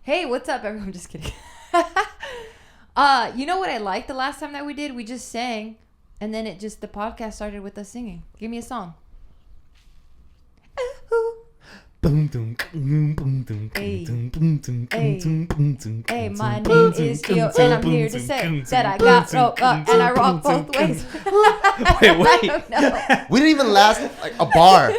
Hey, what's up, everyone? I'm just kidding. You know what I liked the last time that we did? We just sang, and then the podcast started with us singing. Give me a song. Hey, my name is Gio, and I'm here to say that I got rope up and I rock both ways. Wait. We didn't even last like a bar.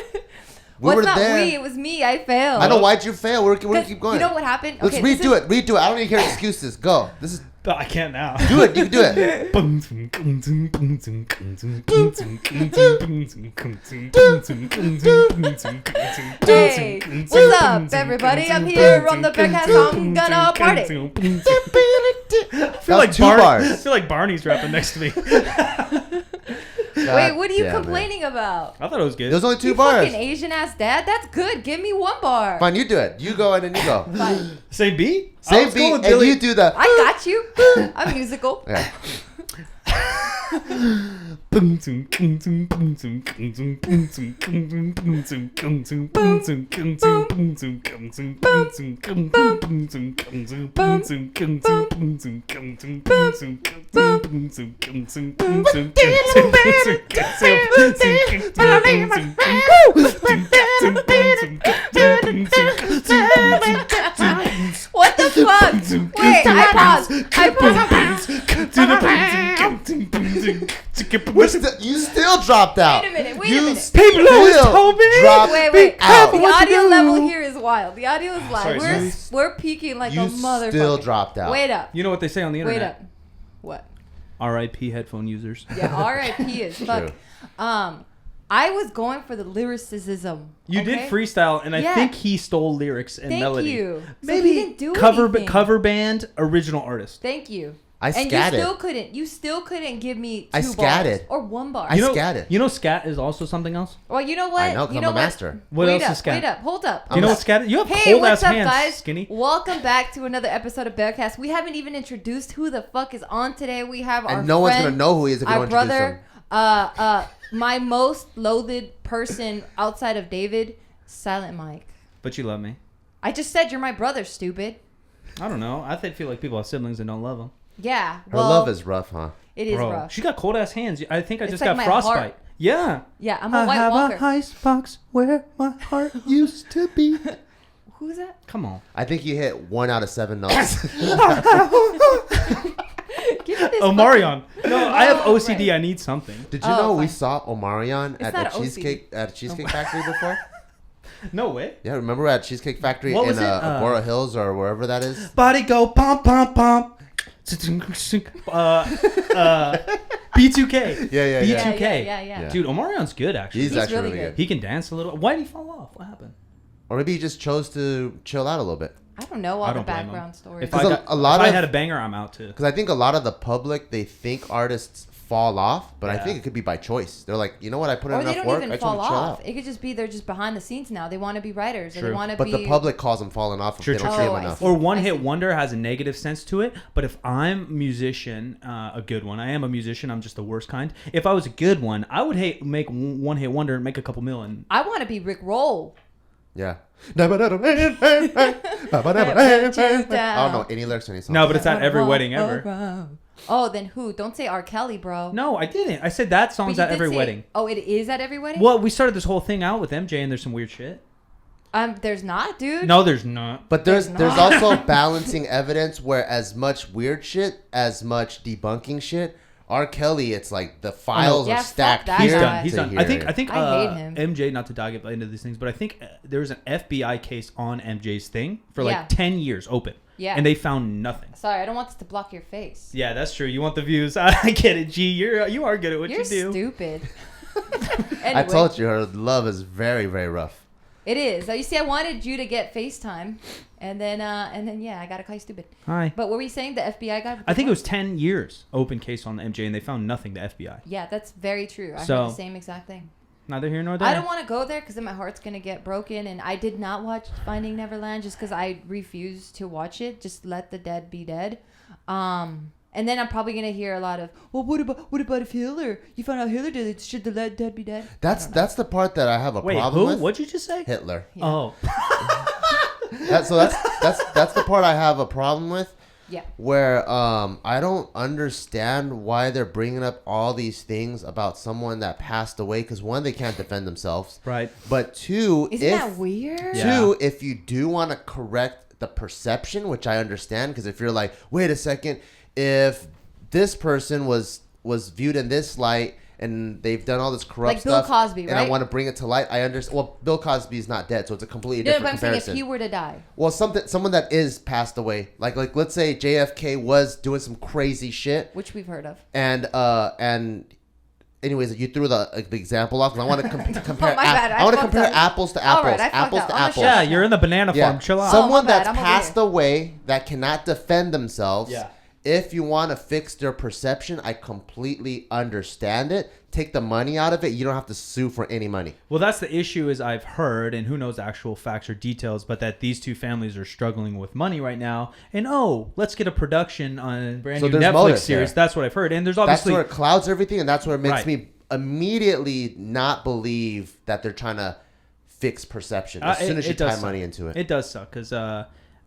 Well, it's not we. It was me. I failed. I know. Why'd you fail? We're gonna keep going. You know what happened? Let's redo it. Redo it. I don't need to hear excuses. Go. This is. But I can't now. Do it. You can do it. Hey, what's up, everybody? I'm here on the Backhanded. I'm gonna party. I feel like bars. I feel like Barney's rapping next to me. Wait, what are you complaining about? I thought it was good. There's only 2 you bars. Fucking Asian ass dad. That's good. Give me 1 bar. Fine, you do it. You go and then you go. Fine. Same beat? Same beat, and you do the. I got you. I'm musical. Yeah. What the fuck? Wait, I paused. You still dropped out. Wait a minute. You People always told me. Wait. Out. The audio level here is wild. The audio is live. Sorry. We're peaking like a motherfucker. You still dropped out. Wait up. You know what they say on the internet? Wait up. What? R.I.P. headphone users. Yeah, R.I.P. is fuck. I was going for the lyricism. You did freestyle, and I think he stole lyrics and melody. Thank you. Maybe so he didn't do cover band, original artist. Thank you. I scatted. And you still couldn't give me 2 I bars scatted. or 1 bar. I scatted. You know scat is also something else? Well, you know what? I know, because I'm a master. What else is scat? Wait up. Hold up. You know what scat is? You have Hey, cold what's ass up, hands, guys? skinny. Welcome back to another episode of BeawCast. We haven't even introduced who the fuck is on today. We have our And no one's friend, going to know who he is if you our don't introduce brother, him. my most loathed person outside of David, Silent Mike. But you love me. I just said you're my brother, stupid. I don't know. I feel like people have siblings and don't love them. Yeah. Her love is rough, huh? It is Bro, rough. she got cold ass hands. I think I just like got my frostbite. heart. Yeah. Yeah, I'm a White Walker. ice box where my heart used to be. Who's that? Come on. I think you hit 1 out of 7 notes. Omarion. No, I have OCD. Right. I need something. Did you know we fine. saw Omarion It's at not a cheesecake factory before? No way. Yeah, remember at Cheesecake Factory What in was it? Agora Hills or wherever that is? Body go pump pump pump. B2K. Yeah. B2K. Yeah. Dude, Omarion's good actually. He's actually really good. He can dance a little. Why did he fall off? What happened? Or maybe he just chose to chill out a little bit. I don't know all I the don't blame him. background stories. If I had a banger, I'm out too. Because I think a lot of the public, they think artists fall off, but I think it could be by choice. They're like, you know what, I put in Or they enough don't work, I even just fall want to chill off. out. It could just be they're just behind the scenes now. They want to be writers. Or they True. want to But be... the public calls them falling off if True, they don't true, see true. them enough. Or one hit wonder has a negative sense to it. But if I'm a musician, a good one, I am a musician. I'm just the worst kind. If I was a good one, I would make one hit wonder and make a couple million. I want to be Rick Roll. Yeah. I don't know any lyrics to any song. No, but it's at every wedding ever. Oh, then who? Don't say R. Kelly, bro. No, I didn't. I said that song's But you at did every say- wedding. Oh, it is at every wedding? Well, we started this whole thing out with MJ, and there's some weird shit. There's not, dude. No, there's not. But there's not. also balancing evidence where as much weird shit, as much debunking shit, R. Kelly, it's like the files Yeah, are fuck stacked that here. guy. He's to done. here. I think I hate him. MJ, not to dive into these things, but I think there was an FBI case on MJ's thing for Yeah. like 10 years open. Yeah. And they found nothing. Sorry, I don't want this to block your face. Yeah, that's true. You want the views. I get it, G. You are good at what You're you do. stupid. I Anyway, told you, her love is very, very rough. It is. You see, I wanted you to get FaceTime, and then yeah, I gotta call you stupid. Hi. But what were you saying? The FBI guy? I think it was 10 years open case on the MJ, and they found nothing, the FBI. Yeah, that's very true. I So- heard the same exact thing. Neither here nor there. I don't want to go there because then my heart's gonna get broken. And I did not watch Finding Neverland just because I refused to watch it. Just let the dead be dead. And then I'm probably gonna hear a lot of, well, what about if Hitler? You found out Hitler did it? Should the dead be dead? That's the part that I have a Wait, problem who? with. What'd you just say? Hitler. Yeah. Oh. So that's that's the part I have a problem with. Yeah. Where I don't understand why they're bringing up all these things about someone that passed away, because one, they can't defend themselves, Right. but two, Isn't that weird? Two, if you do want to correct the perception, which I understand, because if you're like, wait a second, if this person was viewed in this light and they've done all this corrupt like Bill stuff, Cosby, and right? I want to bring it to light, I understand. Well, Bill Cosby is not dead, so it's a completely No, different but I'm saying comparison. if he were to die. Well, someone that is passed away, like let's say JFK was doing some crazy shit, Which we've heard of. and anyways, you threw the example off because I want to compare. Oh, my bad. I want to compare fucked up. apples to All apples. right, I fucked Apples up. to I'm a apples. Yeah, you're in the banana farm. Chill out. Someone my bad. that's I'm over passed here. away that cannot defend themselves. Yeah. If you want to fix their perception, I completely understand it. Take the money out of it. You don't have to sue for any money. Well, that's the issue is I've heard, and who knows actual facts or details, but that these two families are struggling with money right now. And, let's get a production on a brand new there's Netflix motive series. there. That's what I've heard. And there's That's obviously... where it clouds everything, and that's where it makes Right. me immediately not believe that they're trying to fix perception as soon as you tie money into it. It does suck because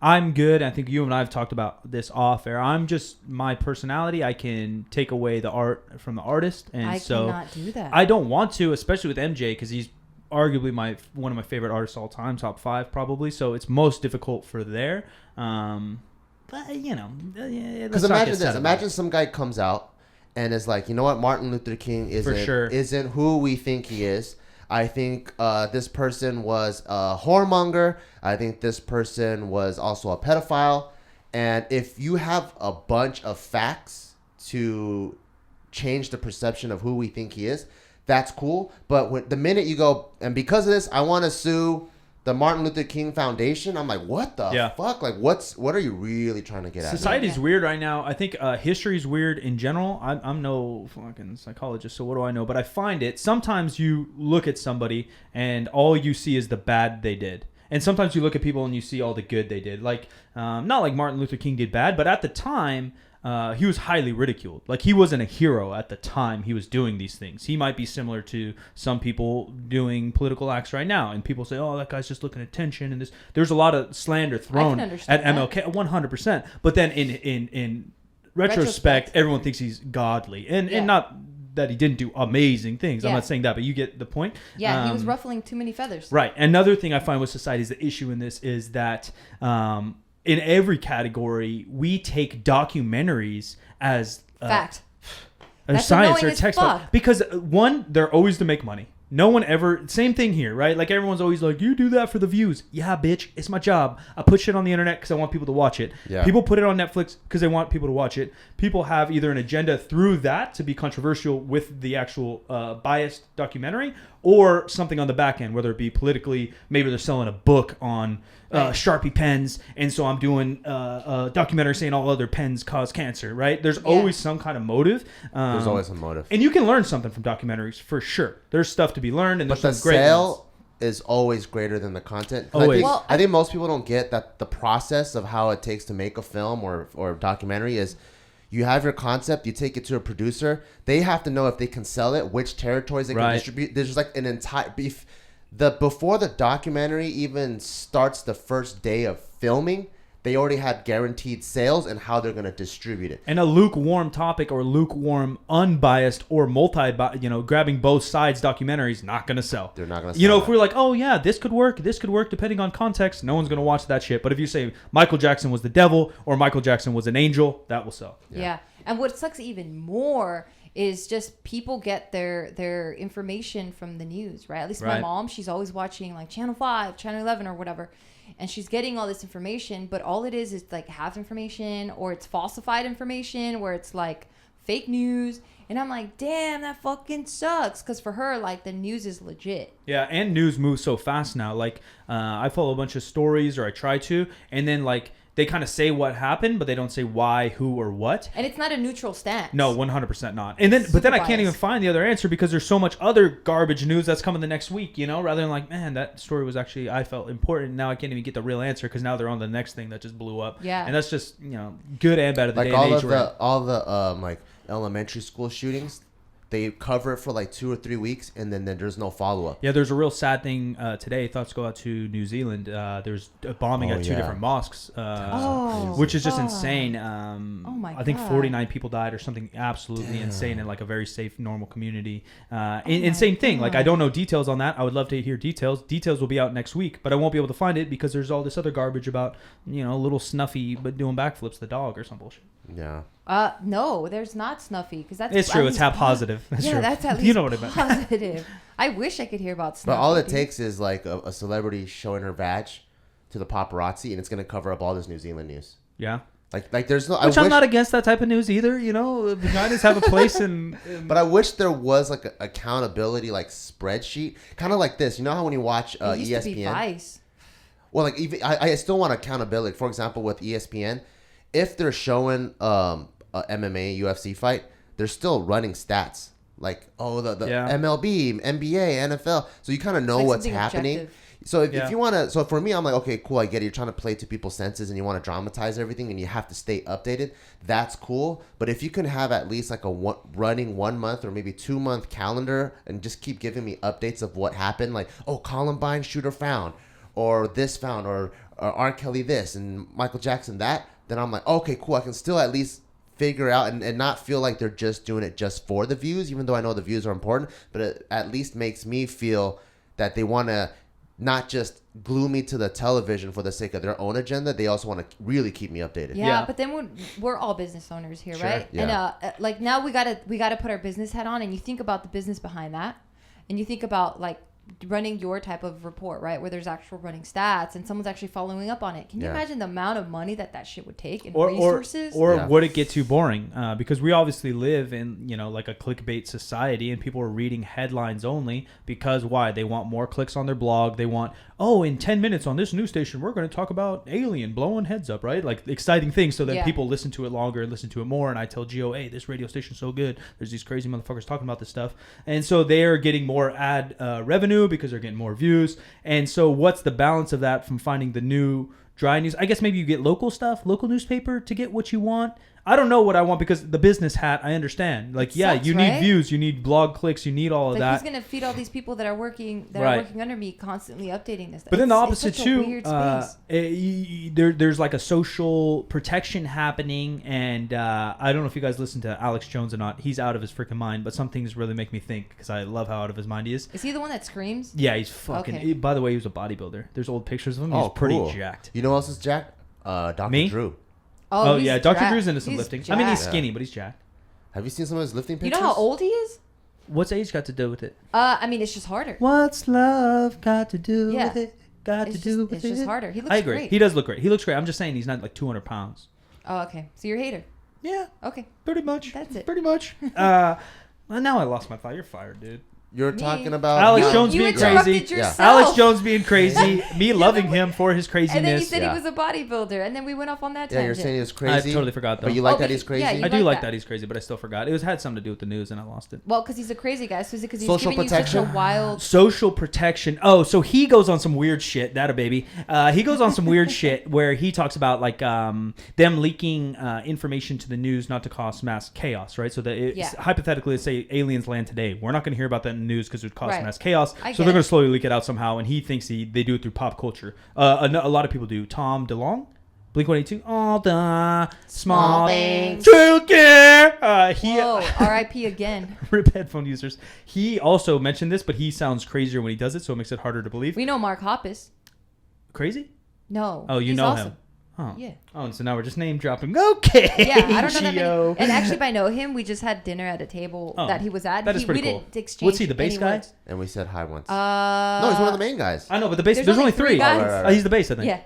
I'm good. I think you and I have talked about this off air. I'm just my personality. I can take away the art from the artist, and I so cannot do that. I don't want to, especially with MJ, because he's arguably one of my favorite artists all time, top 5 probably. So it's most difficult for there. But Because imagine this: imagine some guy comes out and is like, you know what, Martin Luther King isn't who we think he is. I think this person was a whoremonger. I think this person was also a pedophile. And if you have a bunch of facts to change the perception of who we think he is, that's cool. But the minute you go, and because of this, I want to sue the Martin Luther King Foundation, I'm like, what the fuck? Like, what are you really trying to get at? Society's weird right now. I think history's weird in general. I'm no fucking psychologist, so what do I know? But I find it, sometimes you look at somebody and all you see is the bad they did. And sometimes you look at people and you see all the good they did. Like, not like Martin Luther King did bad, but at the time, he was highly ridiculed. Like, he wasn't a hero at the time he was doing these things. He might be similar to some people doing political acts right now, and people say, "Oh, that guy's just looking at attention." And there's a lot of slander thrown at MLK, 100%. But then in retrospect, everyone thinks he's godly, and not that he didn't do amazing things. I'm not saying that, but you get the point. Yeah, he was ruffling too many feathers. Right. Another thing I find with society is the issue in this is that. In every category, we take documentaries as fact, as science or textbook because one, they're always to make money. No one ever, same thing here, right? Like everyone's always like, you do that for the views. Yeah, bitch, it's my job. I put shit on the internet because I want people to watch it. Yeah. People put it on Netflix because they want people to watch it. People have either an agenda through that to be controversial with the actual biased documentary or something on the back end, whether it be politically, maybe they're selling a book on Sharpie pens, and so I'm doing a documentary saying all other pens cause cancer, right? There's always some kind of motive. There's always a motive. And you can learn something from documentaries, for sure. There's stuff to be learned, and but there's the some great sale ones. is always greater than the content. Always. I think most people don't get that the process of how it takes to make a film or documentary is you have your concept, you take it to a producer. They have to know if they can sell it, which territories they can distribute. There's like an entire beef. Before the documentary even starts the first day of filming, they already had guaranteed sales and how they're going to distribute it. And a lukewarm topic or lukewarm, unbiased or grabbing both sides documentaries not going to sell. They're not going to sell. If we're like, oh yeah, this could work depending on context, no one's going to watch that shit. But if you say Michael Jackson was the devil or Michael Jackson was an angel, that will sell. Yeah. And what sucks even more is just people get their information from the news, right? At least my mom, she's always watching like Channel 5, Channel 11 or whatever. And she's getting all this information, but all it is like half information or it's falsified information where it's like fake news. And I'm like, damn, that fucking sucks. Because for her, like, the news is legit. Yeah, and news moves so fast now. Like, I follow a bunch of stories, or I try to, and then, like, they kind of say what happened, but they don't say why, who, or what. And it's not a neutral stance. No, 100% not. And then, but then I can't even find the other answer because there's so much other garbage news that's coming the next week, rather than like, man, that story was actually, I felt important. Now I can't even get the real answer because now they're on the next thing that just blew up. Yeah. And that's just, good and bad of the like day and age. All the like elementary school shootings, they cover it for like 2 or 3 weeks, and then there's no follow-up. Yeah, there's a real sad thing today. Thoughts go out to New Zealand. There's a bombing at 2 different mosques, which is just insane. I think 49 people died or something absolutely insane in like a very safe, normal community. Insane thing. Like, I don't know details on that. I would love to hear details. Details will be out next week, but I won't be able to find it because there's all this other garbage about, little Snuffy but doing backflips, the dog or some bullshit. Yeah. No, there's not Snuffy because that's. It's true. It's half positive. That's true. That's at least what positive. I wish I could hear about Snuffy. But all it takes is like a celebrity showing her vag to the paparazzi, and it's gonna cover up all this New Zealand news. Yeah. Like there's no. I'm not against that type of news either. Vaginas have a place in. But I wish there was like an accountability like spreadsheet, kind of like this. You know how when you watch ESPN. Used to be Vice. Well, like even I still want accountability. For example, with ESPN, if they're showing a MMA UFC fight, they're still running stats like the MLB, NBA, NFL. So you kind of know what's happening. Objective. So if you want to, so for me, I'm like, okay, cool. I get it. You're trying to play to people's senses and you want to dramatize everything and you have to stay updated. That's cool. But if you can have at least like running 1 month or maybe 2 month calendar and just keep giving me updates of what happened, like, oh, Columbine shooter found, or this found, or R. Kelly this, and Michael Jackson that, then I'm like, okay, cool. I can still at least figure out and not feel like they're just doing it just for the views, even though I know the views are important, but it at least makes me feel that they want to not just glue me to the television for the sake of their own agenda. They also want to really keep me updated. Yeah. But then we're all business owners here, sure, right? Yeah. And like now we gotta put our business hat on, and you think about the business behind that, and you think about like running your type of report, right, where there's actual running stats and someone's actually following up on it. Can you imagine the amount of money that shit would take and resources? Or would it get too boring? Because we obviously live in like a clickbait society, and people are reading headlines only because why? They want more clicks on their blog. They want, in 10 minutes on this news station we're going to talk about alien blowing heads up, right? Like exciting things, so that people listen to it longer and listen to it more. And I tell Gio, hey, this radio station's so good. There's these crazy motherfuckers talking about this stuff, and so they're getting more ad revenue because they're getting more views. And so what's the balance of that from finding the new dry news? I guess maybe you get local stuff, local newspaper to get what you want. I don't know what I want because the business hat, I understand. Like, sucks, you need views, you need blog clicks, you need all of that. Who's going to feed all these people that are working are working under me, constantly updating this? But then the opposite too, there's like a social protection happening, and I don't know if you guys listen to Alex Jones or not. He's out of his freaking mind, but some things really make me think because I love how out of his mind he is. Is he the one that screams? Yeah, he's fucking. Okay. By the way, he was a bodybuilder. There's old pictures of him. He's pretty jacked. You know who else is jacked? Dr. Drew. Oh yeah, Dr. Drew's into some lifting. Jacked. I mean, he's skinny, but he's jacked. Have you seen some of his lifting pictures? You know how old he is? What's age got to do with it? I mean, it's just harder. What's love got to do with it? It's just harder. He looks I agree. Great. He does look great. He looks great. I'm just saying he's not like 200 pounds. Oh, okay. So you're a hater? Yeah. Okay. Pretty much. That's it. Pretty much. Well, now I lost my thought. You're fired, dude. You're talking about Alex Jones being crazy. Alex Jones being crazy. Me loving him for his craziness. And then you said he was a bodybuilder, and then we went off on that tangent. Yeah, you're saying he was crazy. I totally forgot though. But you like that he's crazy? Yeah, I do like that he's crazy, but I still forgot. It had something to do with the news, and I lost it. Well, because he's a crazy guy. So is it because he's social giving protection? You such a wild social protection? Oh, so he goes on some weird shit. That a baby. He goes on some weird shit where he talks about like them leaking information to the news not to cause mass chaos, right? So that hypothetically, let's say aliens land today, we're not going to hear about that in the news because it would cause mass chaos. So they're going to slowly leak it out somehow, and he thinks they do it through pop culture. A lot of people do. Tom DeLonge, Blink-182, all the small things to care. R.I.P. again. Rip headphone users. He also mentioned this, but he sounds crazier when he does it, so it makes it harder to believe. We know Mark Hoppus. Crazy? No. Oh, you know awesome. him. Oh. Yeah. Oh, and so now we're just name dropping. Okay. Yeah, I don't know that many. And actually, if I know him, we just had dinner at a table that he was at. That is pretty cool. Didn't exchange. What's he, the bass guy? And we said hi once. No, he's one of the main guys. I know, but the bass. There's only three. Guys. He's the bass, I think. Yeah.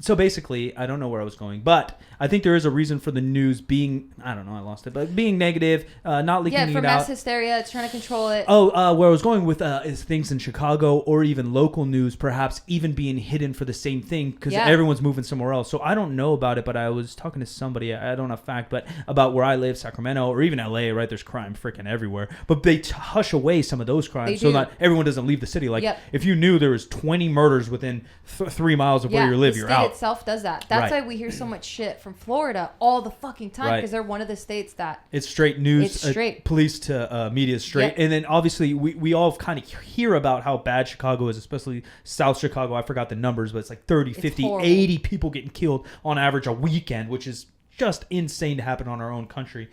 So basically, I don't know where I was going, but I think there is a reason for the news being, I don't know, I lost it, but being negative, not leaking it out. Yeah, for mass hysteria, it's trying to control it. Oh, where I was going with is things in Chicago or even local news, perhaps even being hidden for the same thing because everyone's moving somewhere else. So I don't know about it, but I was talking to somebody, I don't have fact, but about where I live, Sacramento, or even LA, right? There's crime freaking everywhere. But they hush away some of those crimes so that everyone doesn't leave the city. Like if you knew there was 20 murders within 3 miles of where you live, you're out. The state itself does that. That's why we hear so much shit from Florida all the fucking time, because they're one of the states that it's straight news. It's straight. Police to media straight. And then obviously we all kind of hear about how bad Chicago is, especially South Chicago. I forgot the numbers, but it's like 30, 50, 80 people getting killed on average a weekend, which is just insane to happen on our own country,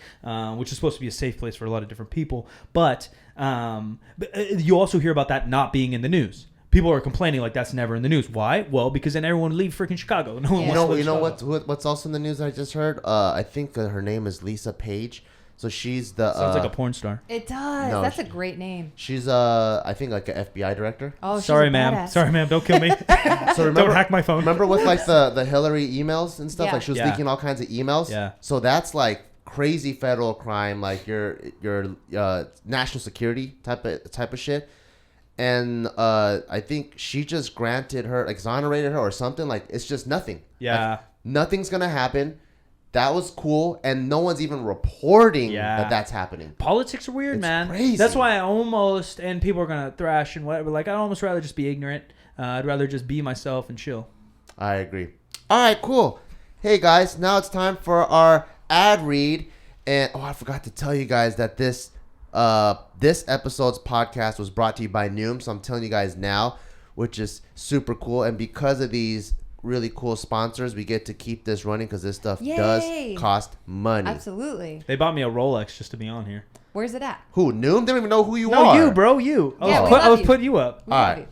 which is supposed to be a safe place for a lot of different people. But you also hear about that not being in the news. People are complaining like that's never in the news. Why? Well, because then everyone would leave freaking Chicago. No one wants to leave Chicago. What's also in the news I just heard? I think her name is Lisa Page. So she's the sounds like a porn star. It does. No, that's a great name. She's I think like an FBI director. Oh, sorry, ma'am. Sorry, ma'am. Don't kill me. So don't hack my phone. Remember with like the Hillary emails and stuff? Like she was leaking all kinds of emails. Yeah. So that's like crazy federal crime, like your national security type of shit. And I think she just exonerated her or something. Like it's just nothing. Yeah. Like, nothing's gonna happen. That was cool, and no one's even reporting that that's happening. Politics are weird, man. Crazy. That's why and people are gonna thrash and whatever. Like I'd almost rather just be ignorant. I'd rather just be myself and chill. I agree. All right, cool. Hey guys, now it's time for our ad read, and I forgot to tell you guys that this episode's podcast was brought to you by Noom. So I'm telling you guys now, which is super cool, and because of these really cool sponsors, we get to keep this running because this stuff does cost money. Absolutely. They bought me a Rolex just to be on here. Where's it at? Who? Noom? They don't even know who you are. No, you, bro. You. I was putting you up. All right.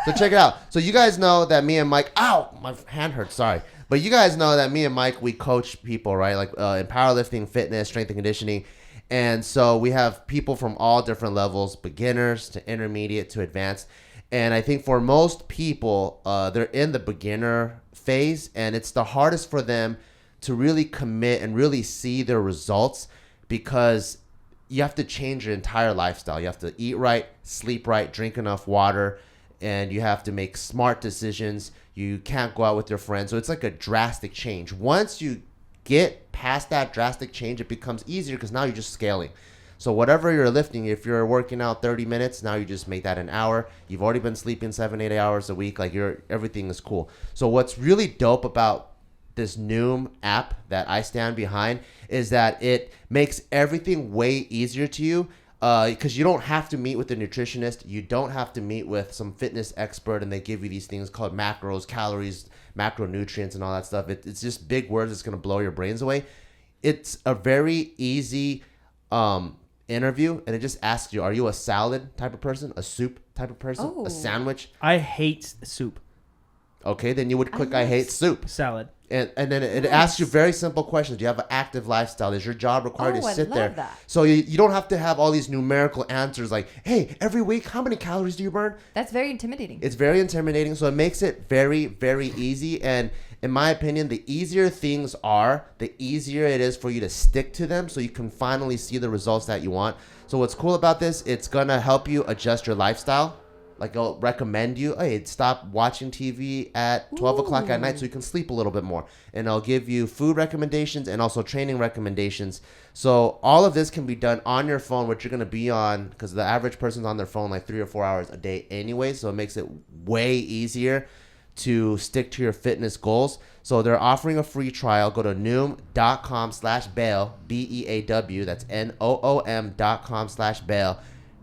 So check it out. So you guys know that me and Mike. Ow, my hand hurts. Sorry, but you guys know that me and Mike, we coach people, right? Like in powerlifting, fitness, strength and conditioning. And so we have people from all different levels, beginners to intermediate to advanced. And I think for most people, they're in the beginner phase, and it's the hardest for them to really commit and really see their results because you have to change your entire lifestyle. You have to eat right, sleep right, drink enough water, and you have to make smart decisions. You can't go out with your friends. So it's like a drastic change. Once you get past that drastic change, it becomes easier because now you're just scaling. So whatever you're lifting, if you're working out 30 minutes, now you just make that an hour. You've already been sleeping 7-8 hours a week. Like everything is cool. So what's really dope about this Noom app that I stand behind is that it makes everything way easier to you because you don't have to meet with a nutritionist. You don't have to meet with some fitness expert and they give you these things called macros, calories, macronutrients and all that stuff. It's just big words that's going to blow your brains away. It's a very easy interview, and it just asks you, are you a salad type of person, a soup type of person, a sandwich? I hate soup. Okay, then you would click I hate soup. Salad. And then it asks you very simple questions. Do you have an active lifestyle? Is your job required to sit there? That. So you don't have to have all these numerical answers like, hey, every week, how many calories do you burn? That's very intimidating. It's very intimidating. So it makes it very, very easy. And in my opinion, the easier things are, the easier it is for you to stick to them so you can finally see the results that you want. So what's cool about this, it's going to help you adjust your lifestyle. Like I'll recommend you, hey, stop watching TV at 12 o'clock at night so you can sleep a little bit more. And I'll give you food recommendations and also training recommendations. So all of this can be done on your phone, which you're going to be on because the average person's on their phone like 3 or 4 hours a day anyway. So it makes it way easier to stick to your fitness goals. So they're offering a free trial. Go to noom.com/BEAW, BEAW. That's NOOM.com/BEAW.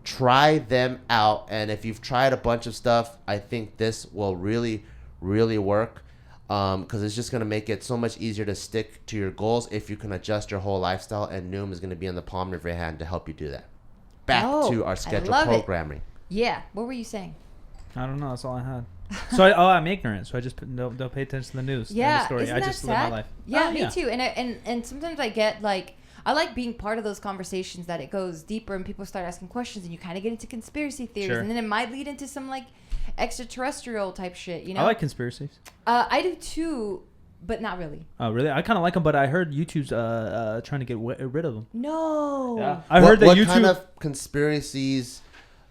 Try them out, and if you've tried a bunch of stuff, I think this will really, really work because it's just going to make it so much easier to stick to your goals if you can adjust your whole lifestyle, and Noom is going to be in the palm of your hand to help you do that. Back to our scheduled programming. Yeah, what were you saying? I don't know. That's all I had. So I'm ignorant, so I just don't pay attention to the news. Yeah, story. Isn't I that just sad? live my life. Yeah, me too. And sometimes I get like, I like being part of those conversations that it goes deeper and people start asking questions and you kind of get into conspiracy theories and then it might lead into some like extraterrestrial type shit, you know? I like conspiracies. I do too, but not really. Oh, really? I kind of like them, but I heard YouTube's trying to get rid of them. No. Yeah. I heard that what YouTube... kind of conspiracies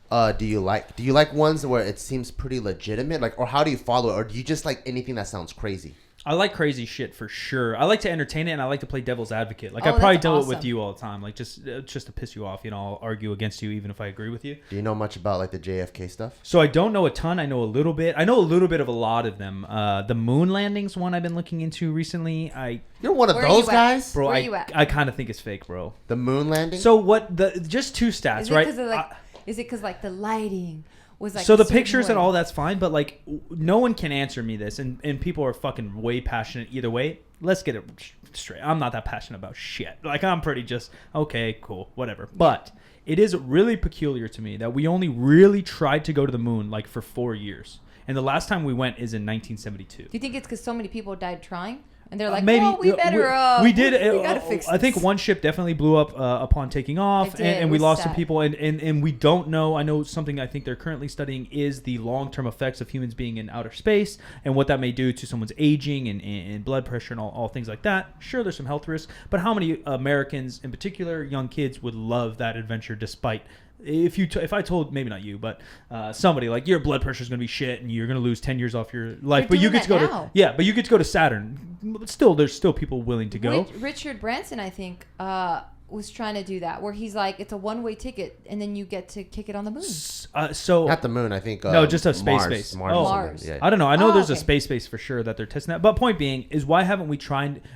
do you like? Do you like ones where it seems pretty legitimate? Like, or how do you follow it? Or do you just like anything that sounds crazy? I like crazy shit for sure. I like to entertain it, and I like to play devil's advocate. Like I probably do it with you all the time, like just to piss you off. I'll argue against you even if I agree with you. Do you know much about like the JFK stuff? So I don't know a ton. I know a little bit. I know a little bit of a lot of them. The moon landings one I've been looking into recently. You're one of those guys, bro. I kind of think it's fake, bro. The moon landing. So what? Just two stats, right? Is it because like the lighting? Like so the pictures and all that's fine, but like no one can answer me this, and people are fucking way passionate either way. Let's get it straight. I'm not that passionate about shit. Like I'm pretty just okay, cool, whatever. But it is really peculiar to me that we only really tried to go to the moon like for 4 years, and the last time we went is in 1972. Do you think it's because so many people died trying? And they're like, maybe well, we better. We did. We gotta fix this. I think one ship definitely blew up upon taking off, and we lost some people. And we don't know. I know something I think they're currently studying is the long-term effects of humans being in outer space and what that may do to someone's aging and blood pressure and all things like that. Sure, there's some health risks, but how many Americans, in particular, young kids, would love that adventure despite. If I told, maybe not you, but somebody like your blood pressure is going to be shit and you're going to lose 10 years off your life, but you get to go to but you get to go to Saturn. But still, there's still people willing to go. Richard Branson, I think, was trying to do that, where he's like, it's a one-way ticket, and then you get to kick it on the moon. So not the moon, I think. No, just a space base. Mars. Yeah. I don't know. I know there's a space base for sure that they're testing that. But point being is, why haven't we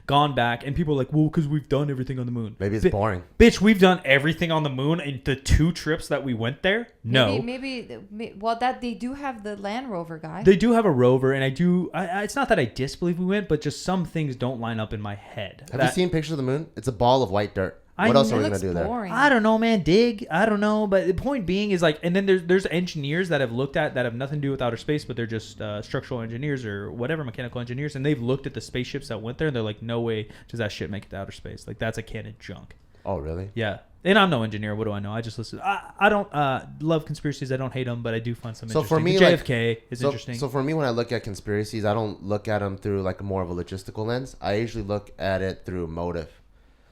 gone back? And people are like, well, because we've done everything on the moon. Maybe it's boring. Bitch, we've done everything on the moon in the 2 trips that we went there. No. Maybe that they do have the Land Rover guy. They do have a rover, and it's not that I disbelieve we went, but just some things don't line up in my head. Have you seen pictures of the moon? It's a ball of white dirt. What else are we going to do there? I don't know, man. Dig. I don't know. But the point being is like, and then there's engineers that have looked at that have nothing to do with outer space, but they're just structural engineers or whatever, mechanical engineers. And they've looked at the spaceships that went there and they're like, no way does that shit make it to outer space. Like that's a can of junk. Oh, really? Yeah. And I'm no engineer. What do I know? I just listen. I don't love conspiracies. I don't hate them, but I do find some interesting. So for me, JFK is interesting. So for me, when I look at conspiracies, I don't look at them through like more of a logistical lens. I usually look at it through motive.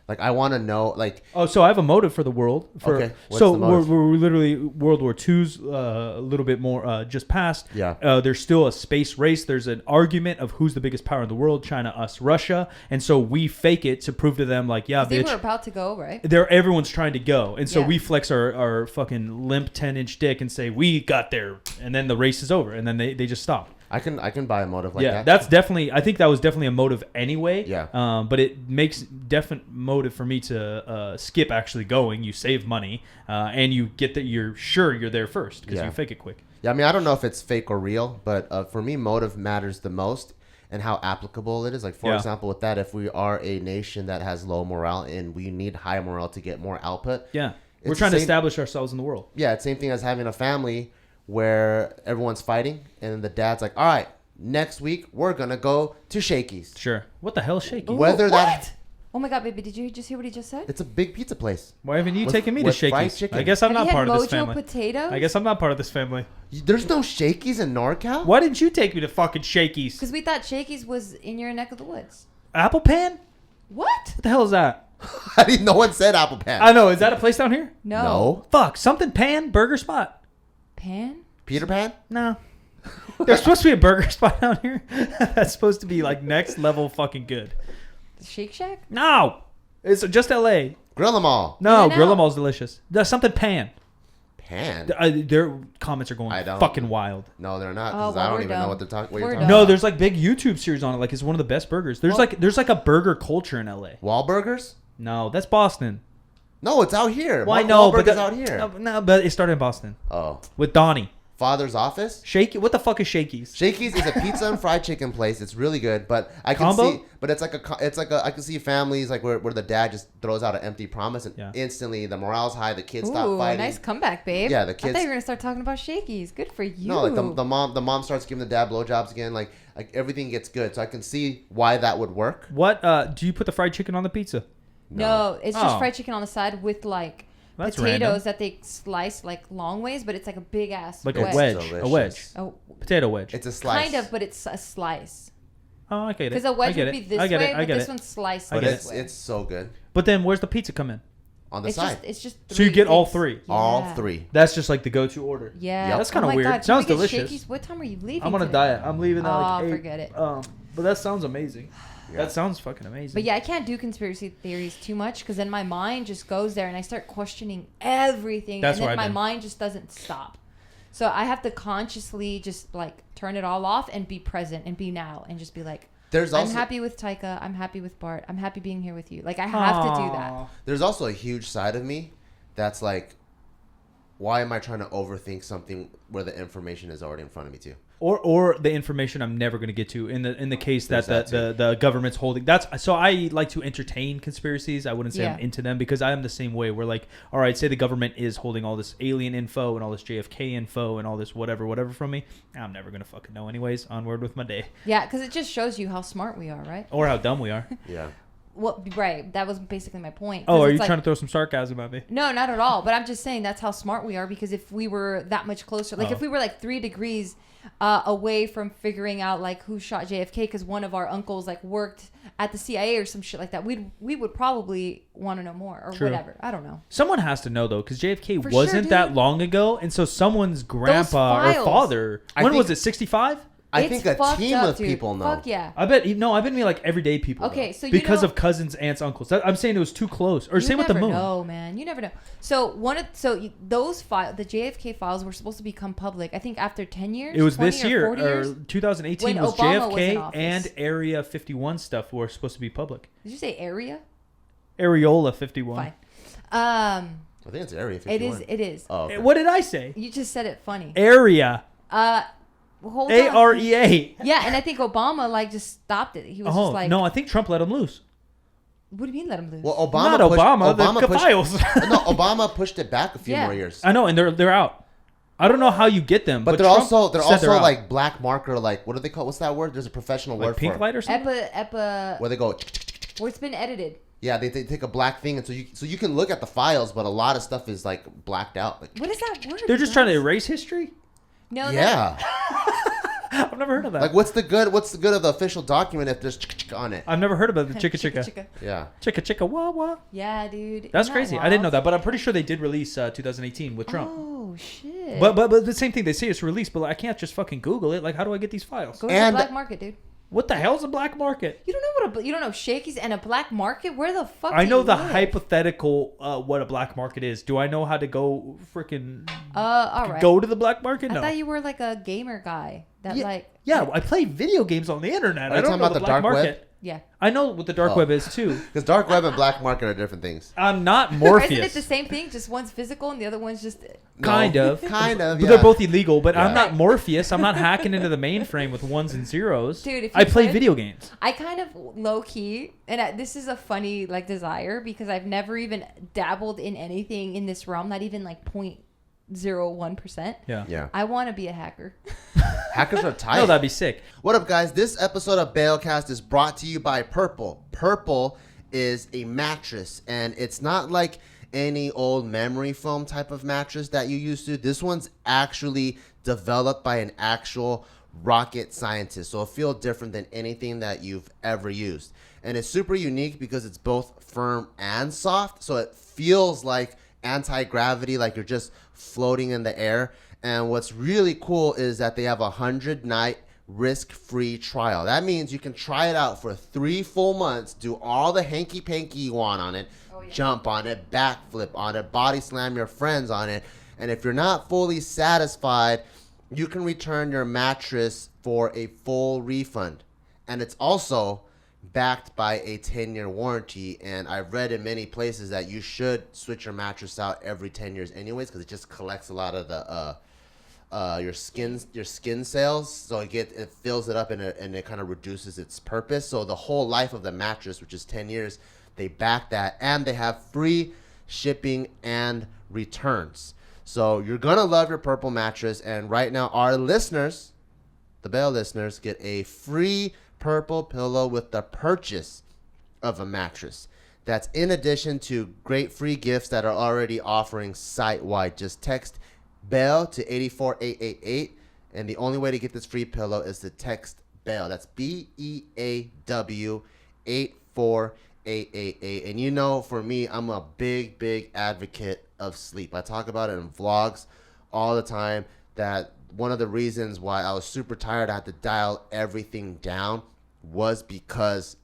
Like I want to know, like. Oh, so I have a motive for the world. Okay. What's so the motive? we're literally World War II's a little bit more just passed. Yeah. There's still a space race. There's an argument of who's the biggest power in the world: China, us, Russia. And so we fake it to prove to them, like, yeah, bitch. They were about to go, right? Everyone's trying to go, and so we flex our fucking limp 10-inch dick and say we got there, and then the race is over, and then they just stop. I can buy a motive like that. Yeah, that's definitely. I think that was definitely a motive anyway. Yeah. But it makes definite motive for me to skip actually going. You save money, and you get that you're sure you're there first because you fake it quick. Yeah, I mean, I don't know if it's fake or real, but for me, motive matters the most, and how applicable it is. Like for example, with that, if we are a nation that has low morale and we need high morale to get more output. Yeah, we're trying to establish ourselves in the world. Yeah, it's the same thing as having a family where everyone's fighting and the dad's like, all right, next week we're gonna go to Shakeys. Sure. What the hell is Shakeys? What? Oh my god, baby, did you just hear what he just said? It's a big pizza place. Why haven't you taken me to Shakeys? I guess I'm not part of this family. Potatoes? I guess I'm not part of this family. There's no Shakeys in NorCal? Why didn't you take me to fucking Shakeys? Because we thought Shakeys was in your neck of the woods. Apple Pan? What? What the hell is that? No one said Apple Pan. I know. Is that a place down here? No. Fuck. Something Pan burger spot. Pan? Peter Pan? No. There's supposed to be a burger spot down here that's supposed to be like next level fucking good. Shake Shack? No. It's just LA. Grill 'em all. No, Grill 'em all's delicious. There's something Pan. Pan? Their comments are going fucking wild. No, they're not. I don't even know what they're talking about. No, there's like big YouTube series on it. Like it's one of the best burgers. There's like a burger culture in LA. Wahlburgers? No, that's Boston. No, it's out here. Well, I know, but it's out here. No, but it started in Boston. Oh. With Donnie. Father's Office? What the fuck is Shakeys? Shakeys is a pizza and fried chicken place. It's really good, but I can see, but it's like I can see families like where the dad just throws out an empty promise and instantly the morale's high, the kids stop fighting. Nice comeback, babe. Yeah, the kids. I thought you were gonna start talking about Shakeys. Good for you. No, like the mom starts giving the dad blowjobs again. Like everything gets good, so I can see why that would work. What do you put the fried chicken on the pizza? No, it's just fried chicken on the side with like. That's potatoes random. that they slice like long ways, but it's like a big ass like wedge. a wedge. Delicious. A wedge. Oh, potato wedge. It's a slice. Kind of, but it's a slice. Oh, I get it. Because a wedge would be this way, but this one's sliced this way. It's so good. But then where's the pizza come in? On the side. It's just so you get all three. Yeah. All three. That's just like the go-to order. Yeah. Yep. That's kind of weird. God. Sounds delicious. Shakeys? What time are you leaving? I'm on a diet. I'm leaving at like 8. Forget it. But that sounds amazing. Yeah. That sounds fucking amazing. But yeah, I can't do conspiracy theories too much because then my mind just goes there and I start questioning everything. And then my mind just doesn't stop. So I have to consciously just like turn it all off and be present and be now and just be like, I'm happy with Taika. I'm happy with Bart. I'm happy being here with you. Like I have to do that. There's also a huge side of me that's like, why am I trying to overthink something where the information is already in front of me too? Or the information I'm never going to get to in the case that the government's holding. So I like to entertain conspiracies. I wouldn't say I'm into them because I am the same way. We're like, all right, say the government is holding all this alien info and all this JFK info and all this whatever from me. I'm never going to fucking know anyways. Onward with my day. Yeah, because it just shows you how smart we are, right? Or how dumb we are. Yeah. Well, right. That was basically my point. Oh, are you trying to throw some sarcasm at me? No, not at all. But I'm just saying that's how smart we are because if we were that much closer, like if we were like 3 degrees away from figuring out like who shot JFK because one of our uncles like worked at the CIA or some shit like that, we would probably want to know more or whatever. I don't know. Someone has to know though because JFK wasn't that long ago, and so someone's grandpa or father. When was it? 65? I think a team of people know. Fuck yeah. I bet me like everyday people. Okay, know. so because of cousins, aunts, uncles. I'm saying it was too close. Or same with the moon. No, man, you never know. So those files, the JFK files, were supposed to become public. I think after 10 years. It was this year or 2018 was Obama JFK was and Area 51 stuff were supposed to be public. Did you say area? Areola 51. Fine. I think it's Area 51. It is. Oh, okay. What did I say? You just said it funny. Area. Hold AREA. Yeah, and I think Obama like just stopped it. He was just like, no, I think Trump let him loose. What do you mean let him loose? Well, Obama pushed it back a few more years. I know, and they're out. I don't know how you get them, but they're also like black marker, like what do they call? What's that word? There's a professional word for it. Pink light or something. Where they go. Where it's been edited. Yeah, they take a black thing, and so you can look at the files, but a lot of stuff is like blacked out. Like, what is that word? They're just trying to erase history. No. Yeah. I've never heard of that. Like, what's the good of the official document if there's on it? I've never heard about the chicka. Yeah. Chicka wah wah. Yeah, dude. That's crazy. I didn't know that, but I'm pretty sure they did release 2018 with Trump. Oh shit. But the same thing, they say it's released, but I can't just fucking Google it. Like, how do I get these files? Go to the black market, dude. What the hell's a black market? You don't know Shakeys and a black market? Where the fuck? I know the hypothetical what a black market is. Do I know how to go freaking all right. go to the black market? No. I thought you were like a gamer guy I play video games on the internet. I don't know the black market. Web? Yeah. I know what the dark web is too. Because dark web and black market are different things. I'm not Morpheus. Isn't it the same thing? Just one's physical and the other one's just... Kind of. Yeah. But they're both illegal. But I'm not Morpheus. I'm not hacking into the mainframe with ones and zeros. Dude, I play video games. I kind of low-key... And this is a funny like desire because I've never even dabbled in anything in this realm. Not even like 0.01%. Yeah. I want to be a hacker. Hackers are tight. No, that'd be sick. What up, guys? This episode of BeawCast is brought to you by Purple. Purple is a mattress, and it's not like any old memory foam type of mattress that you used to. This one's actually developed by an actual rocket scientist, so it feels different than anything that you've ever used. And it's super unique because it's both firm and soft, so it feels like anti-gravity, like you're just floating in the air. And what's really cool is that they have a 100-night risk-free trial. That means you can try it out for 3 full months, do all the hanky-panky you want on it, jump on it, backflip on it, body slam your friends on it. And if you're not fully satisfied, you can return your mattress for a full refund. And it's also backed by a 10-year warranty, and I've read in many places that you should switch your mattress out every 10 years anyways because it just collects a lot of the your skin cells, so it fills it up and it kind of reduces its purpose. So the whole life of the mattress, which is 10 years, they back that, and they have free shipping and returns. So you're gonna love your Purple mattress, and right now our listeners, the BEAW listeners, get a free Purple pillow with the purchase of a mattress. That's in addition to great free gifts that are already offering site-wide. Just text BEAW to 84888, and the only way to get this free pillow is to text BEAW. That's BEAW 84888. And you know, for me, I'm a big advocate of sleep. I talk about it in vlogs all the time, that one of the reasons why I was super tired, I had to dial everything down, was because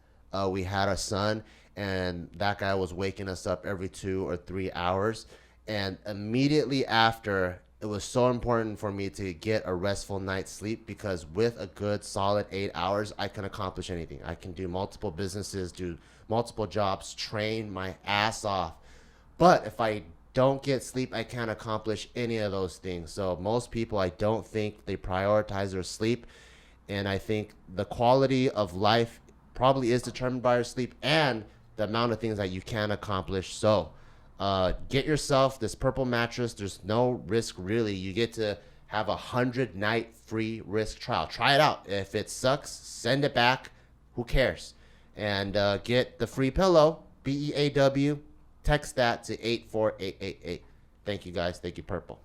we had a son, and that guy was waking us up every 2 or 3 hours. And immediately after, it was so important for me to get a restful night's sleep, because with a good solid 8 hours, I can accomplish anything. I can do multiple businesses, do multiple jobs, train my ass off. But if I don't get sleep, I can't accomplish any of those things. So most people, I don't think they prioritize their sleep. And I think the quality of life probably is determined by your sleep and the amount of things that you can accomplish. So get yourself this purple mattress. There's no risk, really. You get to have 100-night free risk trial. Try it out. If it sucks, send it back. Who cares? And get the free pillow, BEAW. Text that to 84888. Thank you, guys. Thank you, Purple.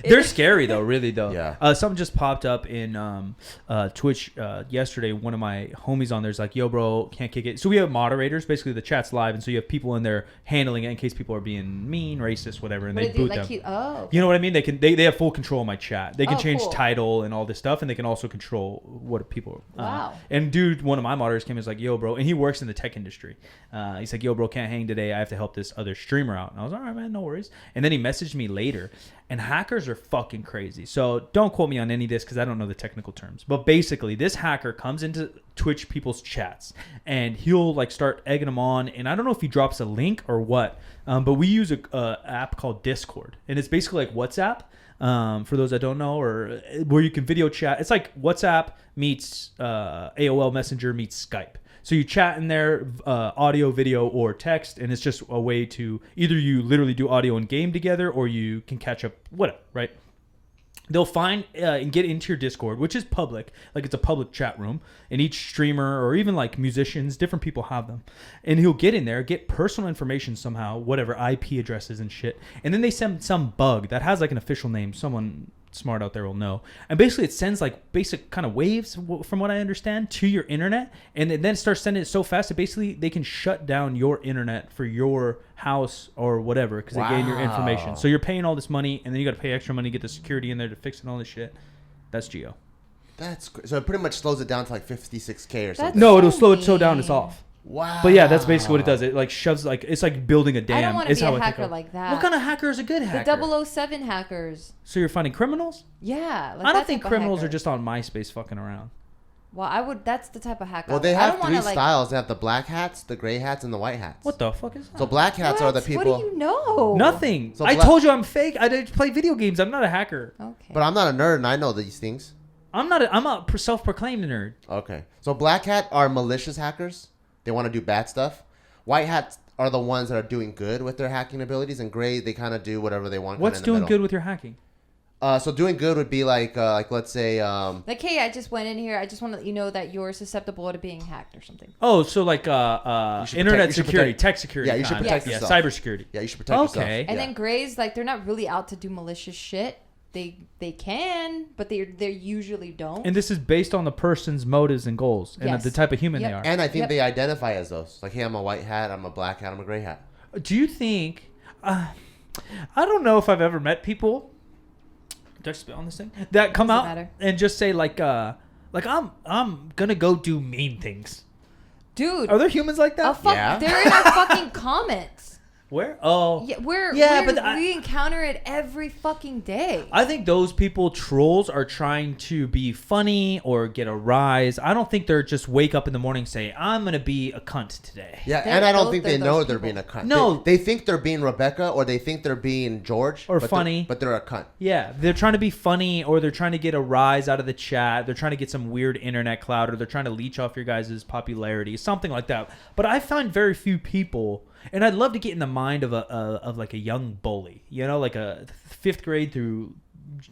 They're scary though, really though. Yeah. Something just popped up in Twitch yesterday. One of my homies on there's like, "Yo, bro, can't kick it." So we have moderators. Basically, the chat's live, and so you have people in there handling it in case people are being mean, racist, whatever, and they boot them. Okay. You know what I mean? They have full control of my chat. They can change cool. title and all this stuff, and they can also control what people. Wow. And dude, one of my moderators came and was like, "Yo, bro," and he works in the tech industry. He's like, "Yo, bro, can't hang today. I have to help this other streamer out." And I was like, "All right, man, no worries." And then he messaged me later. And hackers are fucking crazy. So don't quote me on any of this because I don't know the technical terms. But basically, this hacker comes into Twitch people's chats and he'll like start egging them on. And I don't know if he drops a link or what. But we use a app called Discord. And it's basically like WhatsApp. For those that don't know, or where you can video chat. It's like WhatsApp meets AOL Messenger meets Skype. So you chat in there, audio, video, or text, and it's just a way to either you literally do audio and game together, or you can catch up, whatever, right? They'll find and get into your Discord, which is public, like it's a public chat room, and each streamer or even like musicians, different people have them. And he'll get in there, get personal information somehow, whatever, IP addresses and shit. And then they send some bug that has like an official name, someone smart out there will know, and basically it sends like basic kind of waves, from what I understand, to your internet, and it then starts sending it so fast that basically they can shut down your internet for your house or whatever because they gain your information. So you're paying all this money, and then you got to pay extra money to get the security in there to fix it and all this shit. That's Geo. That's great. So it pretty much slows it down to like 56K or something. No, it'll slow it so down it's off. Wow. But yeah, that's basically what it does. It like shoves, like it's like building a dam. I don't want to be a hacker like that. What kind of hacker is a good hacker? The 007 hackers. So you're finding criminals? Yeah. Like I don't think criminals are just on MySpace fucking around. Well, that's the type of hacker. Well, they have three styles. They have the black hats, the gray hats, and the white hats. What the fuck is that? So black hats are the people. What do you know? Nothing. I told you I'm fake. I play video games. I'm not a hacker. Okay. But I'm not a nerd, and I know these things. I'm a self-proclaimed nerd. Okay. So black hat are malicious hackers. They want to do bad stuff. White hats are the ones that are doing good with their hacking abilities, and gray, they kind of do whatever they want. What's doing good with your hacking? So doing good would be like let's say like, hey, I just went in here. I just want to let you know that you're susceptible to being hacked or something. Oh, so like internet security, tech security. Yeah, you should protect yourself. Yeah, cybersecurity. Yeah, you should protect yourself. And then grays, like, they're not really out to do malicious shit. They can, but they usually don't. And this is based on the person's motives and goals and the type of human they are. And I think they identify as those. Like, hey, I'm a white hat, I'm a black hat, I'm a gray hat. Do you think? I don't know if I've ever met people. Did I spit on this thing? That come out and just say like I'm gonna go do mean things. Dude, are there humans like that? Yeah. They're in our fucking comments. Where? Oh. Yeah, we encounter it every fucking day. I think those people, trolls, are trying to be funny or get a rise. I don't think they're just wake up in the morning and say, I'm going to be a cunt today. Yeah, and I don't think they know they're being a cunt. No. They think they're being Rebecca, or they think they're being George. Or funny. But they're a cunt. Yeah, they're trying to be funny, or they're trying to get a rise out of the chat. They're trying to get some weird internet clout, or they're trying to leech off your guys' popularity. Something like that. But I find very few people... And I'd love to get in the mind of like a young bully, you know, like a 5th grade through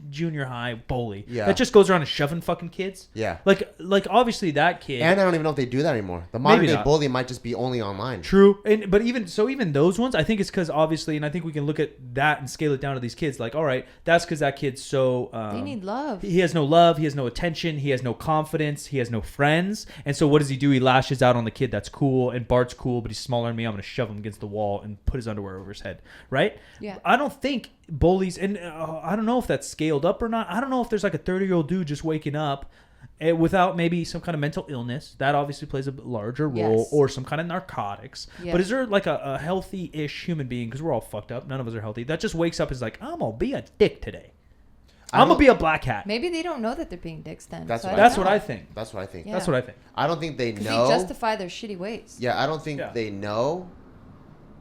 junior high bully that just goes around and shoving fucking kids. Yeah. Like obviously that kid. And I don't even know if they do that anymore. The modern day bully might just be only online. True. But even those ones, I think it's because obviously, and I think we can look at that and scale it down to these kids. Like, all right, that's because that kid's so... they need love. He has no love. He has no attention. He has no confidence. He has no friends. And so what does he do? He lashes out on the kid that's cool, and Bart's cool, but he's smaller than me. I'm going to shove him against the wall and put his underwear over his head. Right? Yeah. I don't think bullies, and I don't know if that's scaled up or not. I don't know if there's like a 30-year-old dude just waking up without maybe some kind of mental illness. That obviously plays a larger role, Yes. or some kind of narcotics. Yeah. But is there like a healthy-ish human being, because we're all fucked up, none of us are healthy, that just wakes up and is like, I'm going to be a dick today. I'm going to be a black hat. Maybe they don't know that they're being dicks then. That's what I think. That's what I think. Yeah. That's what I think. I don't think they know. They justify their shitty ways. Yeah, I don't think they know.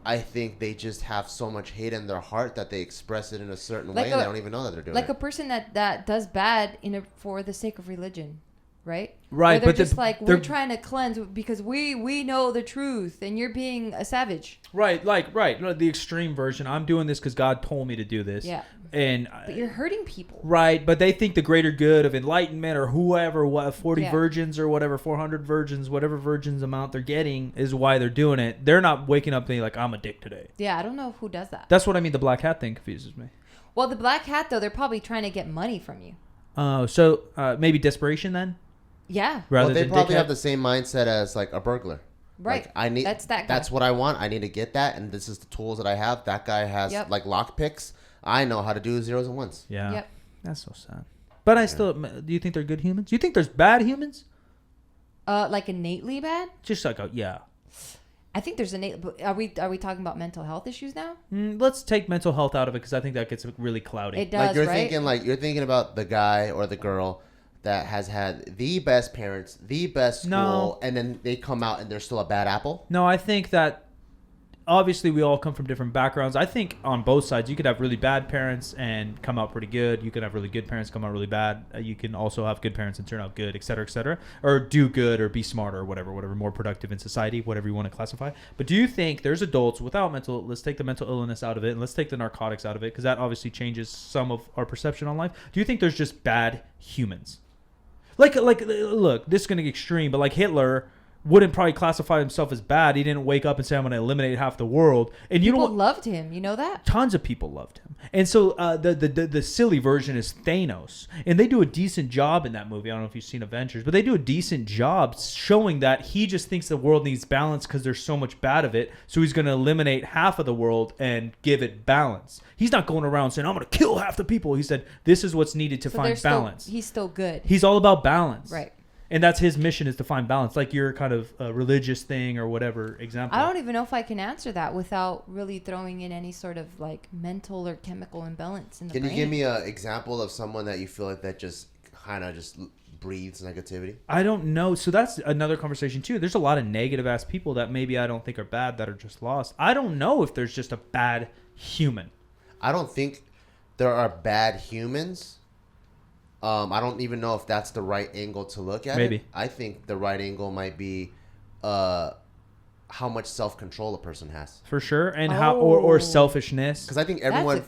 I think they just have so much hate in their heart that they express it in a certain way, and they don't even know that they're doing like it. Like a person that does bad for the sake of religion, right? Right, but they're just like, we're trying to cleanse because we know the truth, and you're being a savage. Right, the extreme version. I'm doing this because God told me to do this. Yeah. But you're hurting people. Right, but they think the greater good of enlightenment or whoever, 40 Yeah. virgins or whatever, 400 virgins, whatever virgins amount they're getting is why they're doing it. They're not waking up being like, I'm a dick today. Yeah, I don't know who does that. That's what I mean. The black hat thing confuses me. Well, the black hat, though, they're probably trying to get money from you. So maybe desperation then? Yeah. Rather well, they than probably dickhead? have the same mindset as like a burglar. Right. Like, I need that's that guy. That's what I want. I need to get that, and this is the tools that I have. That guy has like lock picks. I know how to do zeros and ones. Yeah. Yep. That's so sad. But I still, do you think they're good humans? Do you think there's bad humans? Like innately bad? Just like yeah. I think there's are we talking about mental health issues now? Let's take mental health out of it, because I think that gets really cloudy. It does, like you're thinking about the guy or the girl that has had the best parents, the best school, and then they come out and they're still a bad apple. No, I think that obviously we all come from different backgrounds. I think on both sides, you could have really bad parents and come out pretty good. You could have really good parents come out really bad. You can also have good parents and turn out good, et cetera, or do good or be smarter or whatever, more productive in society, whatever you want to classify. But do you think there's adults without let's take the mental illness out of it, and let's take the narcotics out of it, because that obviously changes some of our perception on life. Do you think there's just bad humans? Like, look, this is going to get extreme, but like Hitler wouldn't probably classify himself as bad. He didn't wake up and say, I'm going to eliminate half the world. And people loved him. You know that? Tons of people loved him. And so the silly version is Thanos. And they do a decent job in that movie. I don't know if you've seen Avengers, but they do a decent job showing that he just thinks the world needs balance because there's so much bad of it. So he's going to eliminate half of the world and give it balance. He's not going around saying, I'm going to kill half the people. He said, this is what's needed to find balance. He's still good. He's all about balance. Right. And that's his mission, is to find balance, like your kind of religious thing or whatever example. I don't even know if I can answer that without really throwing in any sort of like mental or chemical imbalance in the brain. Can you give me an example of someone that you feel like that just kind of just breathes negativity? I don't know. So that's another conversation too. There's a lot of negative ass people that maybe I don't think are bad that are just lost. I don't know if there's just a bad human. I don't think there are bad humans. I don't even know if that's the right angle to look at it. I think the right angle might be how much self-control a person has. For sure. And how or selfishness. Because I think everyone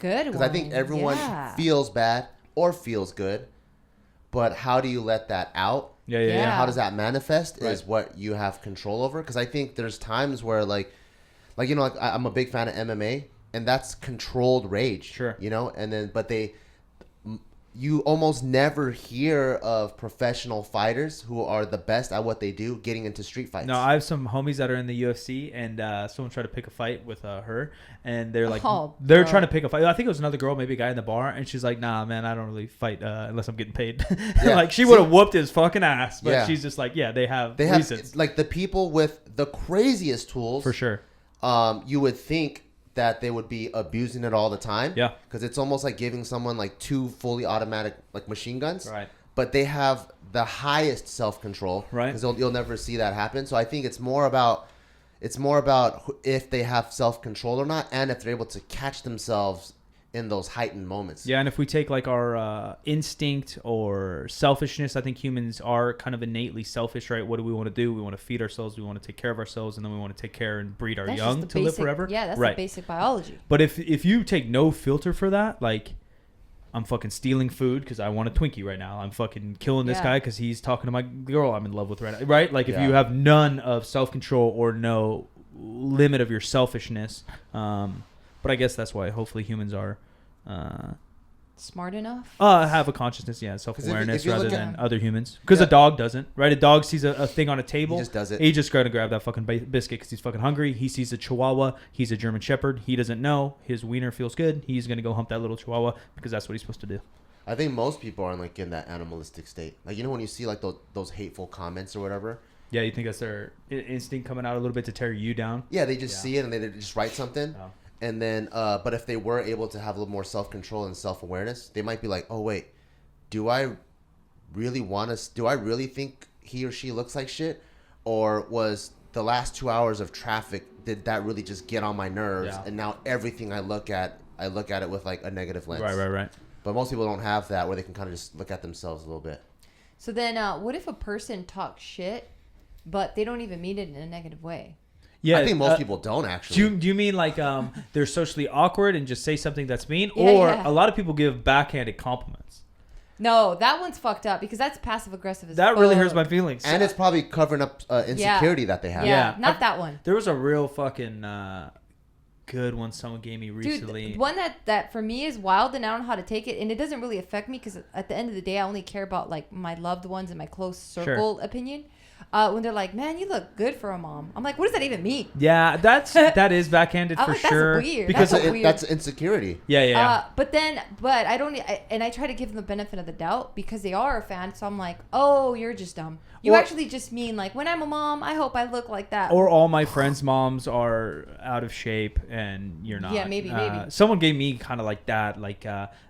feels bad or feels good. But how do you let that out? Yeah. And how does that manifest is what you have control over. Because I think there's times where like I'm a big fan of MMA, and that's controlled rage. Sure. And then you almost never hear of professional fighters who are the best at what they do getting into street fights. No, I have some homies that are in the UFC, and someone tried to pick a fight with her, and they're like, they're trying to pick a fight. I think it was another girl, maybe a guy in the bar, and she's like, nah, man, I don't really fight unless I'm getting paid. Like, she would have whooped his fucking ass, but she's just like, they have reasons. Like, the people with the craziest tools. For sure. You would think that they would be abusing it all the time. Yeah. Because it's almost like giving someone like 2 fully automatic like machine guns. Right. But they have the highest self-control. Right. Because you'll never see that happen. So I think it's more about if they have self-control or not, and if they're able to catch themselves in those heightened moments. Yeah, and if we take like our instinct or selfishness, I think humans are kind of innately selfish, right? What do we want to do? We want to feed ourselves, we want to take care of ourselves, and then we want to take care and breed our young to live forever. Yeah, that's the basic biology. But if you take no filter for that, like, I'm fucking stealing food because I want a Twinkie right now. I'm fucking killing this guy because he's talking to my girl I'm in love with right now, right? Like, if you have none of self-control or no limit of your selfishness, but I guess that's why hopefully humans are smart enough, have a consciousness, self-awareness if you rather than other humans. Because a dog doesn't, right? A dog sees a thing on a table, he just does it. He just gonna grab that fucking biscuit because he's fucking hungry. He sees a Chihuahua. He's a German Shepherd. He doesn't know his wiener feels good. He's gonna go hump that little Chihuahua because that's what he's supposed to do. I think most people are like in that animalistic state. Like, you know, when you see like those hateful comments or whatever. Yeah, you think that's their instinct coming out a little bit to tear you down? Yeah, they just see it and they just write something. Oh. And then, but if they were able to have a little more self-control and self-awareness, they might be like, oh, wait, do I really think he or she looks like shit? Or was the last 2 hours of traffic, did that really just get on my nerves? Yeah. And now everything I look at it with like a negative lens. Right. But most people don't have that where they can kind of just look at themselves a little bit. So then what if a person talks shit, but they don't even mean it in a negative way? Yeah, I think most people don't actually. Do you mean like they're socially awkward and just say something that's mean? Or a lot of people give backhanded compliments? No, that one's fucked up because that's passive aggressive as That really hurts my feelings. And it's probably covering up insecurity that they have. Yeah, not that one. There was a real fucking good one someone gave me recently. Dude, one that for me is wild and I don't know how to take it, and it doesn't really affect me because at the end of the day I only care about like my loved ones and my close circle opinion. When they're like, man, you look good for a mom. I'm like, what does that even mean? Yeah, that is backhanded for sure. That's weird. Because that's insecurity. Yeah. But I don't, and I try to give them the benefit of the doubt because they are a fan. So I'm like, oh, you're just dumb. You actually just mean like, when I'm a mom, I hope I look like that. Or all my friends' moms are out of shape and you're not. Yeah, maybe. Someone gave me kind of like that, like,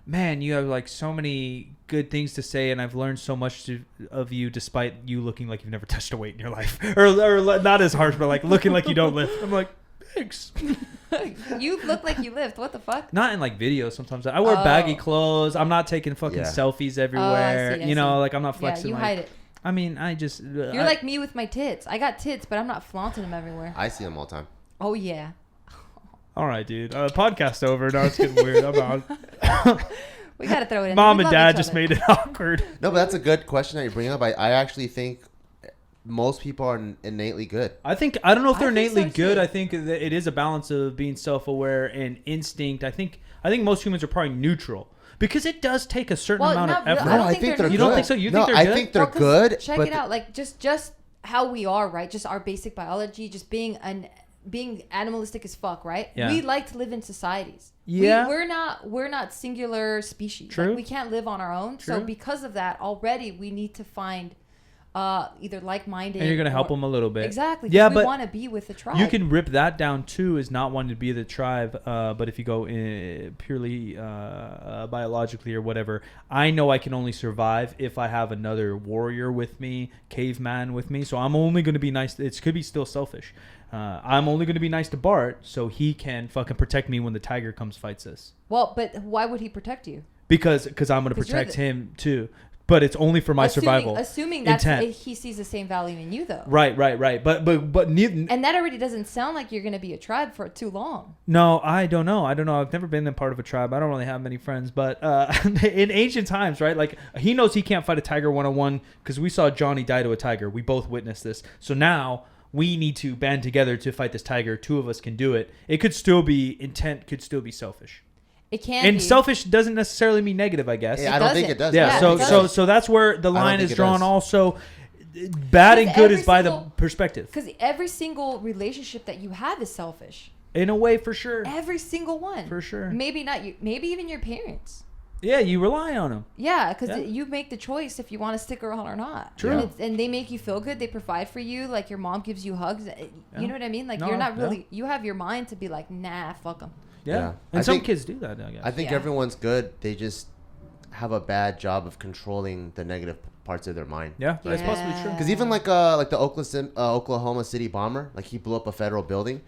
man, you have like so many good things to say and I've learned so much of you despite you looking like you've never touched a weight in your life. or not as harsh, but like looking like you don't lift. I'm like, thanks. You look like you lift. What the fuck? Not in like videos sometimes. I wear baggy clothes. I'm not taking fucking selfies everywhere. I see. Like I'm not flexing. Yeah, you hide it. I mean, I just... You're like me with my tits. I got tits, but I'm not flaunting them everywhere. I see them all the time. Oh, yeah. All right, dude. Podcast over. Now it's getting weird. I'm out. We got to throw it in. Mom and Dad just made it awkward. No, but that's a good question that you bring up. I actually think most people are innately good. I don't know if they're innately good. I think that it is a balance of being self-aware and instinct. I think most humans are probably neutral. Because it does take a certain amount of effort. No, I think they're good. You don't think so? You think they're good? I think they're good. Check it out. Like, just how we are, right? Just our basic biology, just being animalistic as fuck, right? Yeah. We like to live in societies. Yeah. We're not singular species. True. Like, we can't live on our own. True. So because of that, already we need to find either like-minded, and you're gonna help them a little bit. Exactly. Yeah, but we want to be with the tribe. You can rip that down too, as not wanting to be the tribe. But if you go purely biologically or whatever, I know I can only survive if I have another warrior with me, caveman with me. So I'm only gonna be nice. It could be still selfish. I'm only gonna be nice to Bart so he can fucking protect me when the tiger comes fights us. Well, but why would he protect you? Because I'm gonna protect him too. But it's only for my survival. Assuming that he sees the same value in you, though. Right. But and that already doesn't sound like you're going to be a tribe for too long. No, I don't know. I've never been a part of a tribe. I don't really have many friends. But in ancient times, right? Like, he knows he can't fight a tiger one-on-one because we saw Johnny die to a tiger. We both witnessed this. So now we need to band together to fight this tiger. Two of us can do it. It could still be intent, could still be selfish. It can and be. Selfish doesn't necessarily mean negative, I guess. Yeah, I don't think it does. Yeah, so that's where the line is drawn. Also, bad and good is by the perspective. Because every single relationship that you have is selfish. In a way, for sure. Every single one. For sure. Maybe not you. Maybe even your parents. Yeah, you rely on them. Yeah, because you make the choice if you want to stick around or not. True. And they make you feel good. They provide for you. Like, your mom gives you hugs. You know what I mean? Like, you're not really... You have your mind to be like, nah, fuck them. Yeah. And some kids do that, I guess. I think everyone's good. They just have a bad job of controlling the negative parts of their mind. Yeah, that's possibly true. Because even like the Oklahoma City bomber, like, he blew up a federal building,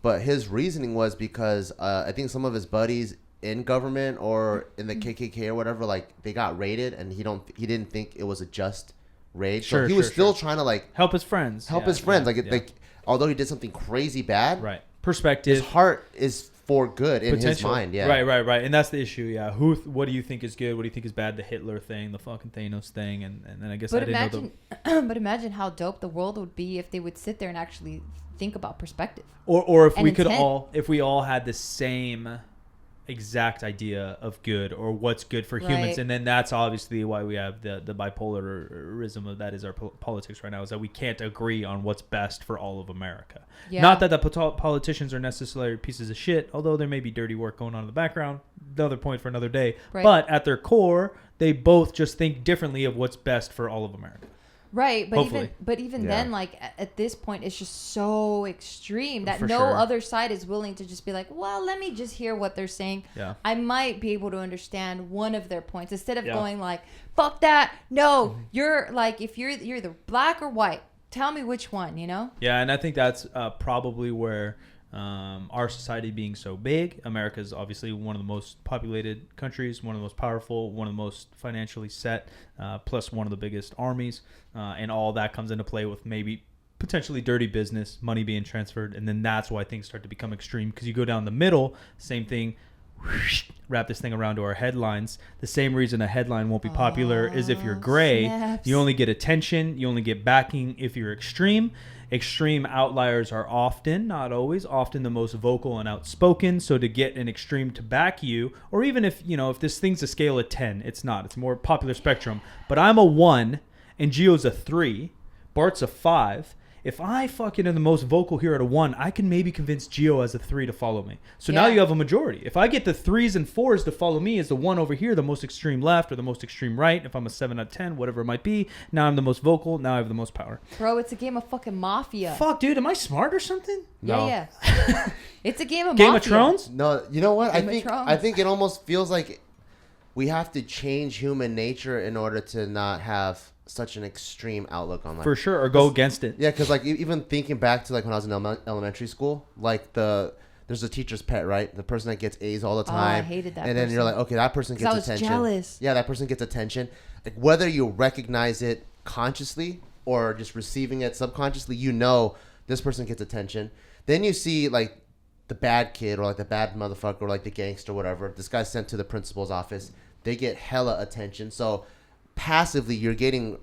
but his reasoning was because I think some of his buddies in government or in the KKK or whatever, like, they got raided, and he didn't think it was a just raid. So he was still trying to, like, help his friends. Like, although he did something crazy bad, right? Perspective. His heart is for good in his mind. Yeah. Right. And that's the issue. Yeah. What do you think is good? What do you think is bad? The Hitler thing, the fucking Thanos thing, and then I guess I didn't know but imagine how dope the world would be if they would sit there and actually think about perspective. Or if we could if we all had the same exact idea of good or what's good for humans, and then that's obviously why we have the bipolarism of that is our politics right now, is that we can't agree on what's best for all of America. Not that the politicians are necessarily pieces of shit, although there may be dirty work going on in the background, another point for another day. But at their core, they both just think differently of what's best for all of America. Right, but Hopefully. even then, like at this point, it's just so extreme that For no sure. other side is willing to just be like, well, let me just hear what they're saying. Yeah. I might be able to understand one of their points instead of Yeah. going like, fuck that. No, you're like, if you're either black or white, tell me which one, you know? Yeah, and I think that's probably where our society being so big, America is obviously one of the most populated countries, one of the most powerful, one of the most financially set, plus one of the biggest armies, and all that comes into play with maybe potentially dirty business, money being transferred, and then that's why things start to become extreme, because you go down the middle, same thing, wrap this thing around to our headlines. The same reason a headline won't be popular is if you're gray. Snaps. You only get attention, you only get backing if you're extreme. Extreme outliers are often, not always, often the most vocal and outspoken. So to get an extreme to back you, or even if, you know, if this thing's a scale of 10, it's not. It's more popular spectrum. But I'm a 1 and Gio's a 3. Bart's a 5. If I fucking am the most vocal here at a 1, I can maybe convince Gio as a 3 to follow me. So now you have a majority. If I get the 3s and 4s to follow me as the 1 over here, the most extreme left or the most extreme right, if I'm a 7 out of 10, whatever it might be, now I'm the most vocal, now I have the most power. Bro, it's a game of fucking mafia. Fuck, dude, am I smart or something? No. Yeah. It's a game of Game mafia. of Thrones? No, you know what? Game of Thrones. I think it almost feels like we have to change human nature in order to not have such an extreme outlook on life. For sure, or go against it. Yeah, because like even thinking back to like when I was in elementary school, like there's a teacher's pet, right? The person that gets A's all the time. I hated that And then you're person. like, okay, that person gets I was attention. jealous. Yeah, that person gets attention. Like whether you recognize it consciously or just receiving it subconsciously, you know this person gets attention. Then you see like the bad kid or like the bad motherfucker or like the gangster or whatever. This guy's sent to the principal's office. They get hella attention. So passively you're getting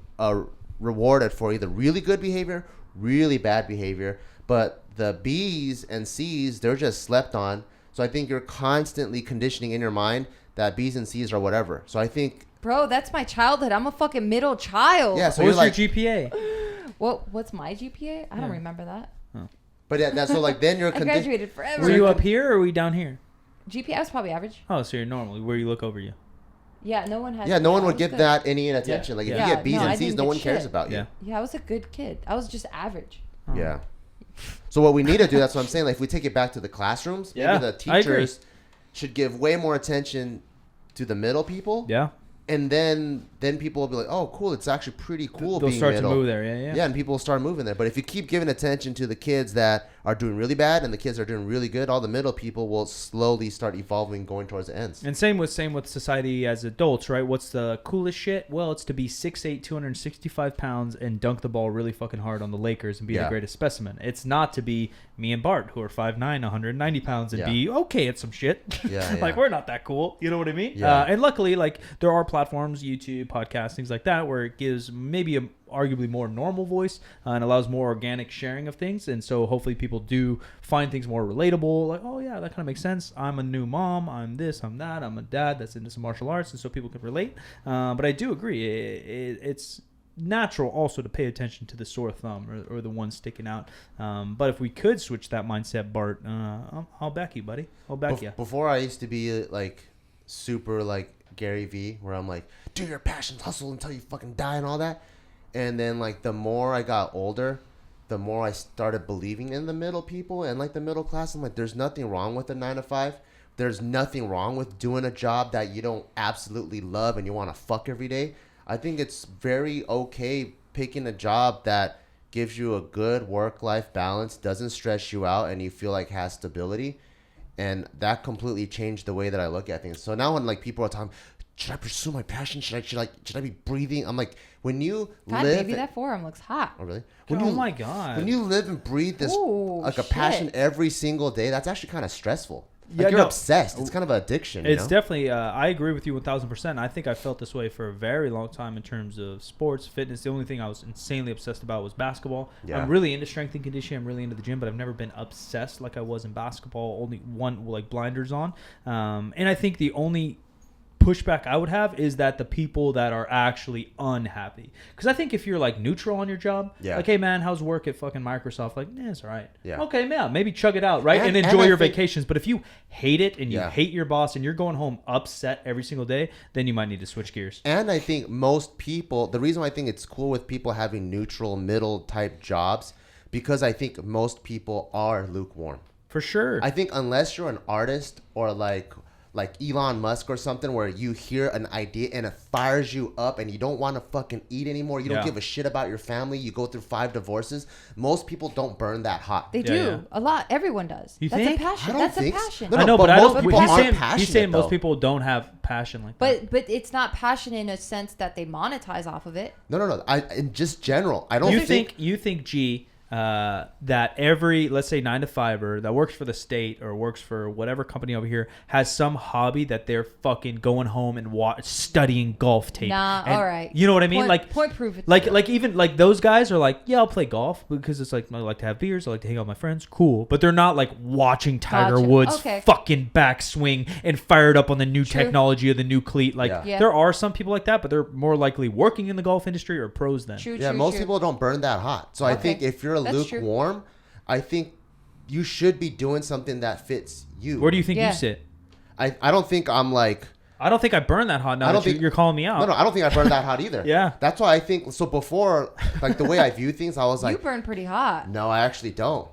rewarded for either really good behavior, really bad behavior. But the B's and C's, they're just slept on. So I think you're constantly conditioning in your mind that B's and C's are whatever. So I think, Bro, that's my childhood. I'm a fucking middle child. yeah. So What you're was like, your GPA? What's my GPA? I don't remember that. but yeah, that's so like then you're I graduated forever. Were you up here or were you down here? GPA was probably average. Oh, so you're normally where you look over you. Yeah, no one has. Yeah, no one I would was give good. that any attention. Like if Yeah, you get B's no, I and C's, didn't no get one cares shit. about you. Yeah. Yeah, I was a good kid. I was just average. Oh. Yeah. So what we need to do, that's what I'm saying. Like if we take it back to the classrooms, maybe Yeah, the I agree. teachers should give way more attention to the middle people. Yeah. And then people will be like, oh, cool. It's actually pretty cool They'll being start middle. to move there. Yeah. Yeah, and people will start moving there. But if you keep giving attention to the kids that are doing really bad and the kids that are doing really good, all the middle people will slowly start evolving, going towards the ends. And same with society as adults, right? What's the coolest shit? Well, it's to be 6'8", 265 pounds and dunk the ball really fucking hard on the Lakers and be the greatest specimen. It's not to be me and Bart, who are 5'9", 190 pounds, and be okay at some shit. Yeah, Like, we're not that cool. You know what I mean? Yeah. And luckily, like, there are platforms, YouTube, podcasts, things like that, where it gives maybe a arguably more normal voice and allows more organic sharing of things. And so hopefully people do find things more relatable. Like, oh, yeah, that kind of makes sense. I'm a new mom. I'm this. I'm that. I'm a dad that's into some martial arts. And so people can relate. But I do agree. It's natural also to pay attention to the sore thumb or the one sticking out. But if we could switch that mindset, Bart, I'll back you, buddy. I'll back you. Before I used to be like super like Gary V, where I'm like, do your passions, hustle until you fucking die and all that. And then like the more I got older, the more I started believing in the middle people and like the middle class. I'm like, there's nothing wrong with a 9 to 5. There's nothing wrong with doing a job that you don't absolutely love and you want to fuck every day. I think it's very okay picking a job that gives you a good work-life balance, doesn't stress you out, and you feel like has stability. And that completely changed the way that I look at things. So now when like people are talking, should I pursue my passion? Should I be breathing? I'm like, when you God, live. baby, that forearm looks hot. Oh really? Oh my God. When you live and breathe this like a passion every single day, that's actually kind of stressful. Like you're obsessed. It's kind of an addiction. It's you know? definitely. I agree with you 1,000%. I think I felt this way for a very long time in terms of sports, fitness. The only thing I was insanely obsessed about was basketball. Yeah. I'm really into strength and conditioning. I'm really into the gym, but I've never been obsessed like I was in basketball. Only one like blinders on. And I think the only pushback I would have is that the people that are actually unhappy. Because I think if you're like neutral on your job, like, hey man, how's work at fucking Microsoft? Like, it's all right. Yeah. Okay, man, maybe chug it out, right? And enjoy your vacations. But if you hate it and you hate your boss and you're going home upset every single day, then you might need to switch gears. And I think most people, the reason why I think it's cool with people having neutral middle type jobs, because I think most people are lukewarm. For sure. I think unless you're an artist or like Elon Musk or something, where you hear an idea and it fires you up and you don't want to fucking eat anymore. You don't give a shit about your family. You go through 5 divorces. Most people don't burn that hot. They do. A lot. Everyone does. You That's think? a passion. That's a passion. No, I know, but most people aren't passionate. He's saying most people don't have passion like that. But it's not passion in a sense that they monetize off of it. No. In just general, I don't think. You think, G, that every, let's say 9-to-5er that works for the state or works for whatever company over here has some hobby that they're fucking going home and studying golf tape. All right. You know what I mean? Point proof it. Like even like those guys are like, yeah, I'll play golf because it's like I like to have beers, I like to hang out with my friends, cool. But they're not like watching Tiger Woods fucking backswing and fired up on the new technology of the new cleat. Like there are some people like that, but they're more likely working in the golf industry or pros than. Most people don't burn that hot. So I think if you're lukewarm, I think you should be doing something that fits you. Where do you think you sit? I don't think I'm like... I don't think I burn that hot now that you're calling me out. No, I don't think I burn that hot either. That's why I think... So before, like the way I view things, I was like... You burn pretty hot. No, I actually don't.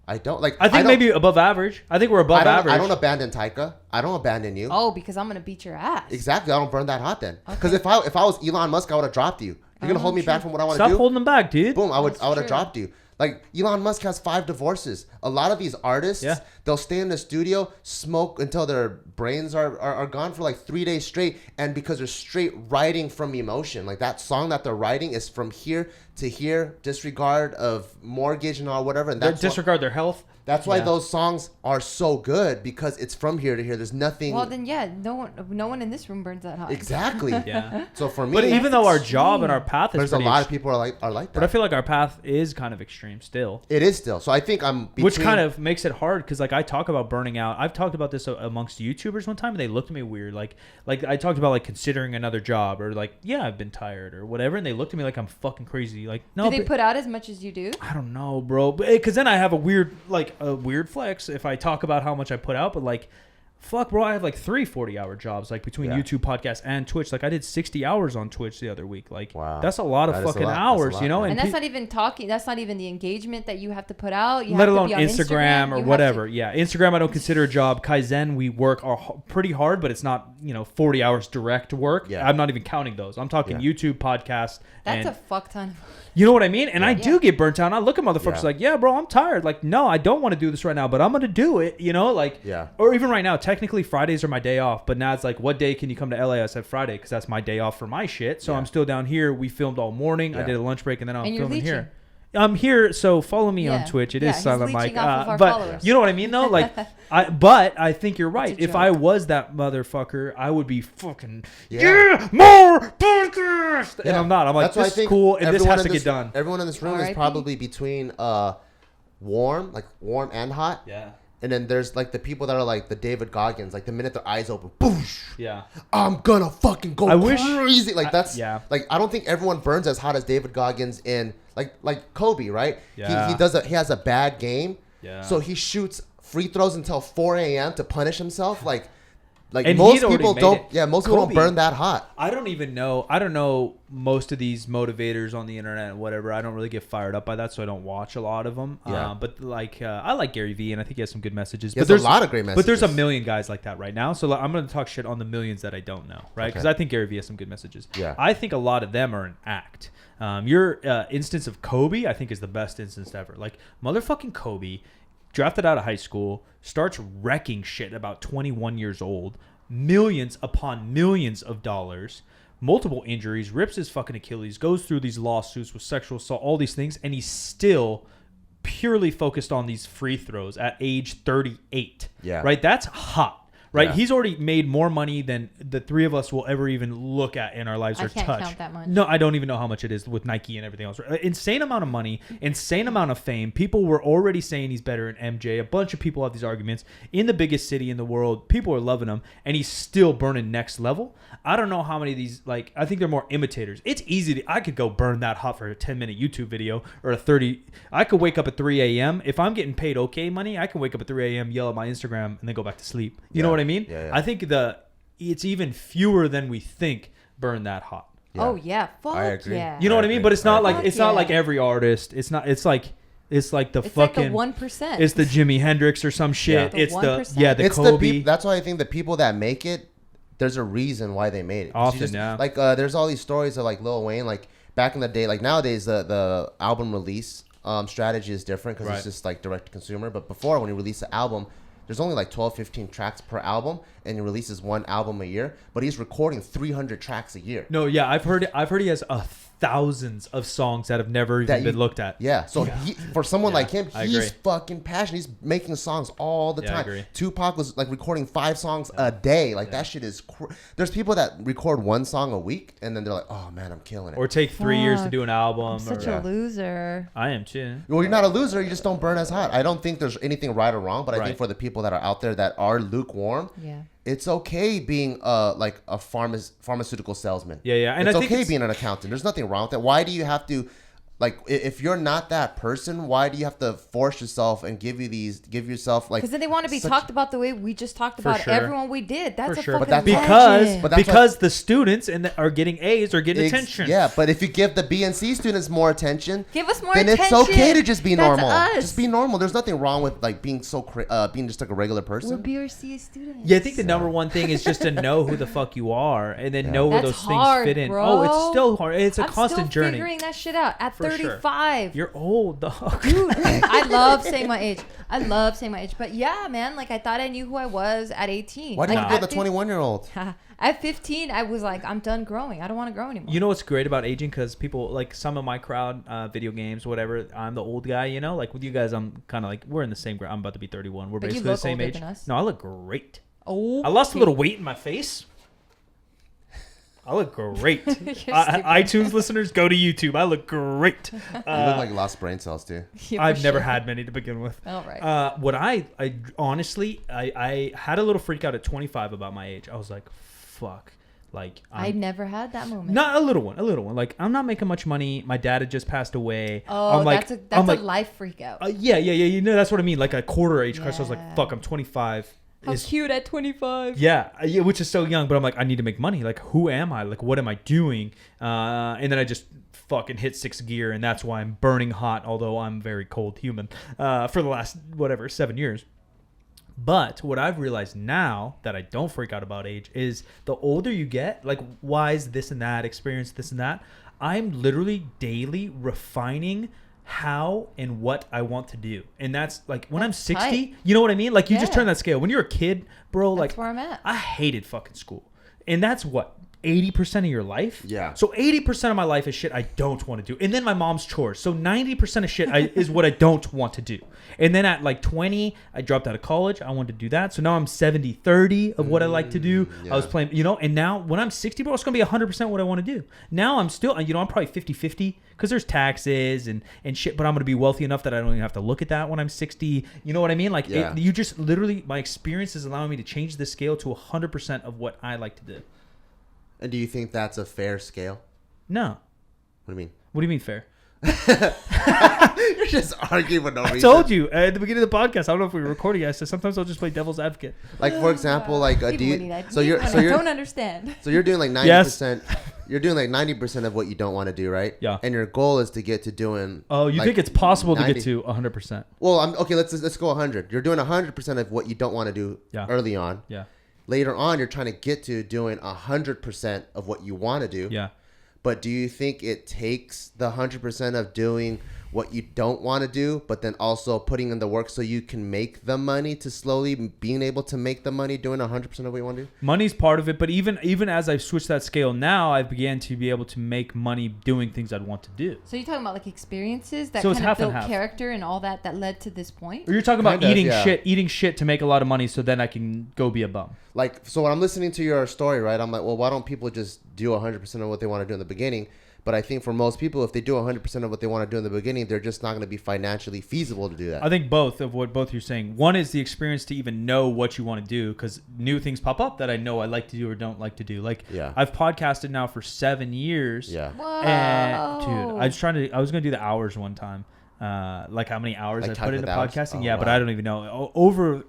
I don't. Like. I think maybe above average. I think we're above average. I don't abandon Taika. I don't abandon you. Oh, because I'm going to beat your ass. Exactly. I don't burn that hot then. Because if I was Elon Musk, I would have dropped you. You're going to hold me back from what I want to do? Stop holding them back, dude. Boom. I would have dropped you. Like, Elon Musk has 5 divorces. A lot of these artists, they'll stay in the studio, smoke until their brains are gone for like 3 days straight. And because they're straight writing from emotion. Like, that song that they're writing is from here to here, disregard of mortgage and all whatever. And disregard their health. That's why those songs are so good, because it's from here to here. There's nothing. Well, then, no one in this room burns that hot. Exactly. So for me, but even though our job and our path is, there's a lot of people are like that. But I feel like our path is kind of extreme still. It is still. So I think which kind of makes it hard, because like I talk about burning out. I've talked about this amongst YouTubers one time, and they looked at me weird. Like I talked about like considering another job, or like I've been tired or whatever, and they looked at me like I'm fucking crazy. Like no. Do they put out as much as you do? I don't know, bro. Because then I have a weird flex if I talk about how much I put out, but like, fuck, bro, I have like 3 40-hour jobs, like between YouTube, podcast, and Twitch. Like I did 60 hours on Twitch the other week. Like, that's a lot of fucking hours, you know? And that's not even talking. That's not even the engagement that you have to put out. Let alone Instagram or whatever. Instagram I don't consider a job. Kaizen, we work pretty hard, but it's not 40 hours direct work. I'm not even counting those. I'm talking YouTube, podcast. That's a fuck ton. You know what I mean? And I do get burnt out. And I look at motherfuckers like, bro, I'm tired. Like, no, I don't want to do this right now, but I'm going to do it, Like, or even right now, technically Fridays are my day off, but now it's like, what day can you come to LA? I said Friday, because that's my day off for my shit. So I'm still down here. We filmed all morning. I did a lunch break, and then I'm filming here. I'm here, so follow me on Twitch. It is Silent Mike. But you know what I mean, though? Like, but I think you're right. If I was that motherfucker, I would be fucking more podcast. And I'm not. I'm like, this is cool, and this has to get done. Everyone in this room is probably between warm and hot. And then there's like the people that are like the David Goggins, like the minute their eyes open, boosh. I'm gonna fucking go crazy. Like that's like I don't think everyone burns as hot as David Goggins in like Kobe, right? He has a bad game. So he shoots free throws until 4 a.m. to punish himself. Like and most people don't. Most people don't burn that hot. I don't even know. I don't know most of these motivators on the internet and whatever. I don't really get fired up by that, so I don't watch a lot of them. But like, I like Gary Vee, and I think he has some good messages. But there's a lot of great messages. But there's a million guys like that right now. So like, I'm going to talk shit on the millions that I don't know, right? Because I think Gary Vee has some good messages. I think a lot of them are an act. Your instance of Kobe, I think, is the best instance ever. Like, motherfucking Kobe, drafted out of high school, starts wrecking shit about 21 years old, millions upon millions of dollars, multiple injuries, rips his fucking Achilles, goes through these lawsuits with sexual assault, all these things, and he's still purely focused on these free throws at age 38. Right? That's hot. right? Yeah. He's already made more money than the three of us will ever even look at in our lives or touch. I can't count that much. No, I don't even know how much it is with Nike and everything else. Insane amount of money, insane amount of fame. People were already saying he's better than MJ. A bunch of people have these arguments in the biggest city in the world. People are loving him, and he's still burning next level. I don't know how many of these, like, I think they're more imitators. It's easy I could go burn that hot for a 10-minute YouTube video or a 30. I could wake up at 3 a.m. If I'm getting paid okay money, I can wake up at 3 a.m., yell at my Instagram, and then go back to sleep. You know what I mean? Yeah. I think it's even fewer than we think burn that hot. Yeah. Oh yeah, fuck I agree. yeah. You know what I mean? But it's not like not like every artist. It's like the fucking like the 1%. It's the Jimi Hendrix or some shit. Yeah. It's the Kobe. That's why I think the people that make it, there's a reason why they made it. Often, Like there's all these stories of like Lil Wayne, like back in the day, like nowadays the album release strategy is different because it's just like direct to consumer. But before, when you release an album, there's only like 12, 15 tracks per album, and he releases one album a year. But he's recording 300 tracks a year. No, yeah, I've heard he has thousands of songs that have never even been looked at. Yeah, so for someone like him, he's agree. fucking passionate. He's making songs all the time. I agree. Tupac was like recording 5 songs a day. Like that shit is. There's people that record 1 song a week, and then they're like, "Oh man, I'm killing it." Or take 3 years to do an album. I'm such a loser. I am too. Well, you're not a loser. You just don't burn as hot. I don't think there's anything right or wrong, but I think for the people that are out there that are lukewarm, it's okay being like a pharmaceutical salesman. Yeah. And it's I think okay being an accountant. There's nothing wrong with that. Why do you have to, like, if you're not that person, why do you have to force yourself and give yourself like? Because then they want to be talked about the way we just talked about everyone we did. That's a fucking legend. But because the students are getting A's or getting attention. Yeah, but if you give the B and C students more attention, give us more then attention. it's okay to just be normal. Us. Just be normal. There's nothing wrong with like being being just like a regular person. We're B or C students. Yeah, I think the number one thing is just to know who the fuck you are, and then know where those things fit in. Bro. Oh, it's still hard. It's a constant journey. I'm still figuring that shit out at 35. You're old, dog. Dude, I love saying my age. But yeah, man, like I thought I knew who I was at 18. Why do you want to be the 21-year-old? At 15, I was like, I'm done growing. I don't want to grow anymore. You know what's great about aging? Because people, like some of my crowd, video games, whatever, I'm the old guy, you know? Like with you guys, I'm kind of like, we're in the same grade. I'm about to be 31. We're basically the same age. No, I look great. Oh, I lost a little weight in my face. I look great. iTunes listeners, go to YouTube. I look great. You look like you lost brain cells too. Yeah, I've never had many to begin with. All right. What I honestly, I had a little freak out at 25 about my age. I was like, fuck. Like I never had that moment. Not a little one. Like I'm not making much money. My dad had just passed away. Oh, I'm like, that's a life freak out. Yeah. You know, that's what I mean. Like a quarter age crisis. I was like, fuck, I'm 25. How cute at 25. Yeah, which is so young, but I'm like, I need to make money. Like, who am I? Like, what am I doing? And then I just fucking hit 6th gear, and that's why I'm burning hot, although I'm a very cold human for the last, 7 years. But what I've realized now that I don't freak out about age is the older you get, like, why is this and that, experience this and that, I'm literally daily refining how and what I want to do. And that's like when I'm 60, tight. You know what I mean? Like you just turn that scale. When you're a kid, bro, that's like where I'm at. I hated fucking school. And that's what 80% of your life. Yeah. So 80% of my life is shit I don't want to do. And then my mom's chores. So 90% of shit is what I don't want to do. And then at like 20, I dropped out of college. I wanted to do that. So now I'm 70-30 of what I like to do. Yeah. I was playing, you know, and now when I'm 60, bro, it's going to be 100% what I want to do. Now I'm still, you know, I'm probably 50-50 because there's taxes and shit, but I'm going to be wealthy enough that I don't even have to look at that when I'm 60. You know what I mean? Like you just literally, my experience is allowing me to change the scale to 100% of what I like to do. And do you think that's a fair scale? No. What do you mean? What do you mean fair? You're just arguing for no reason. I told you at the beginning of the podcast. I don't know if we were recording. I said sometimes I'll just play devil's advocate. Like for example, like do you? I don't understand. So you're doing like 90%. You're doing like 90% of what you don't want to do, right? Yeah. And your goal is to get to doing. Oh, you think it's possible 90, to get to 100%? Well, okay. Let's go 100. You're doing 100% of what you don't want to do early on. Yeah. Later on, you're trying to get to doing 100% of what you want to do. Yeah. But do you think it takes the 100% of doing what you don't want to do, but then also putting in the work so you can make the money to slowly being able to make the money doing 100% of what you want to do? Money's part of it, but even as I've switched that scale now, I began to be able to make money doing things I'd want to do. So you're talking about like experiences that So kind of built half. character and all that led to this point? Or you're talking about Kind of, eating shit to make a lot of money so then I can go be a bum. Like, so when I'm listening to your story, right, I'm like, well, why don't people just do 100% of what they want to do in the beginning? But I think for most people, if they do 100% of what they want to do in the beginning, they're just not going to be financially feasible to do that. I think both you're saying. One is the experience to even know what you want to do, because new things pop up that I know I like to do or don't like to do. Like, I've podcasted now for 7 years. Yeah. Whoa. And dude, I was going to do the hours one time. Like how many hours Like I put into podcasting. Oh, but I don't even know. Over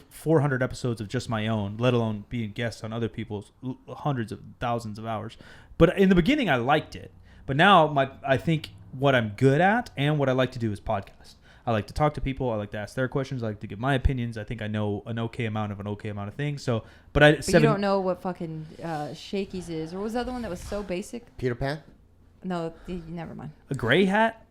400 episodes of just my own, let alone being guests on other people's, hundreds of thousands of hours. But in the beginning, I liked it. But now I think what I'm good at and what I like to do is podcast. I like to talk to people. I like to ask their questions. I like to give my opinions. I think I know an okay amount of things. So, but you don't know what fucking Shakeys is, or what was the other one that was so basic? Peter Pan? No, never mind. A gray hat?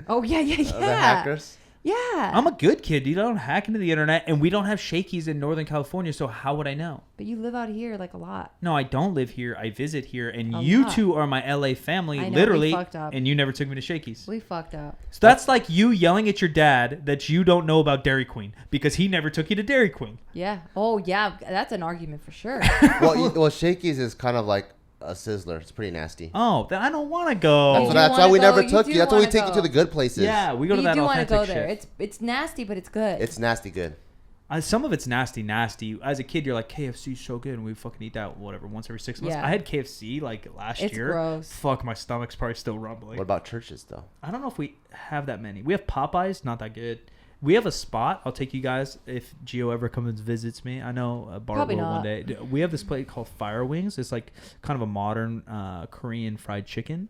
Oh yeah. The hackers? Yeah. I'm a good kid, dude. I don't hack into the internet, and we don't have Shakeys in Northern California, so how would I know? But you live out here like a lot. No, I don't live here. I visit here, and A you lot. two are my LA family, I know, literally, we fucked up. and you never took me to Shakeys. We fucked up. So that's like you yelling at your dad that you don't know about Dairy Queen because he never took you to Dairy Queen. Yeah. Oh yeah, that's an argument for sure. Well, Shakeys is kind of like a Sizzler. It's pretty nasty. Oh, then I don't want to go. That's why we never You took do you. That's why we wanna take go. you to the good places. Yeah, we go to You that do want to authentic go there. shit. It's nasty, but it's good. It's nasty good. Some of it's nasty. As a kid, you're like, KFC's so good, and we fucking eat that, whatever, once every 6 months. Yeah. I had KFC like last It's year. gross. Fuck, my stomach's probably still rumbling. What about churches, though? I don't know if we have that many. We have Popeyes, not that good. We have a spot. I'll take you guys if Gio ever comes and visits me. I know Barbell Probably not. one day. We have this place called Fire Wings. It's like kind of a modern Korean fried chicken.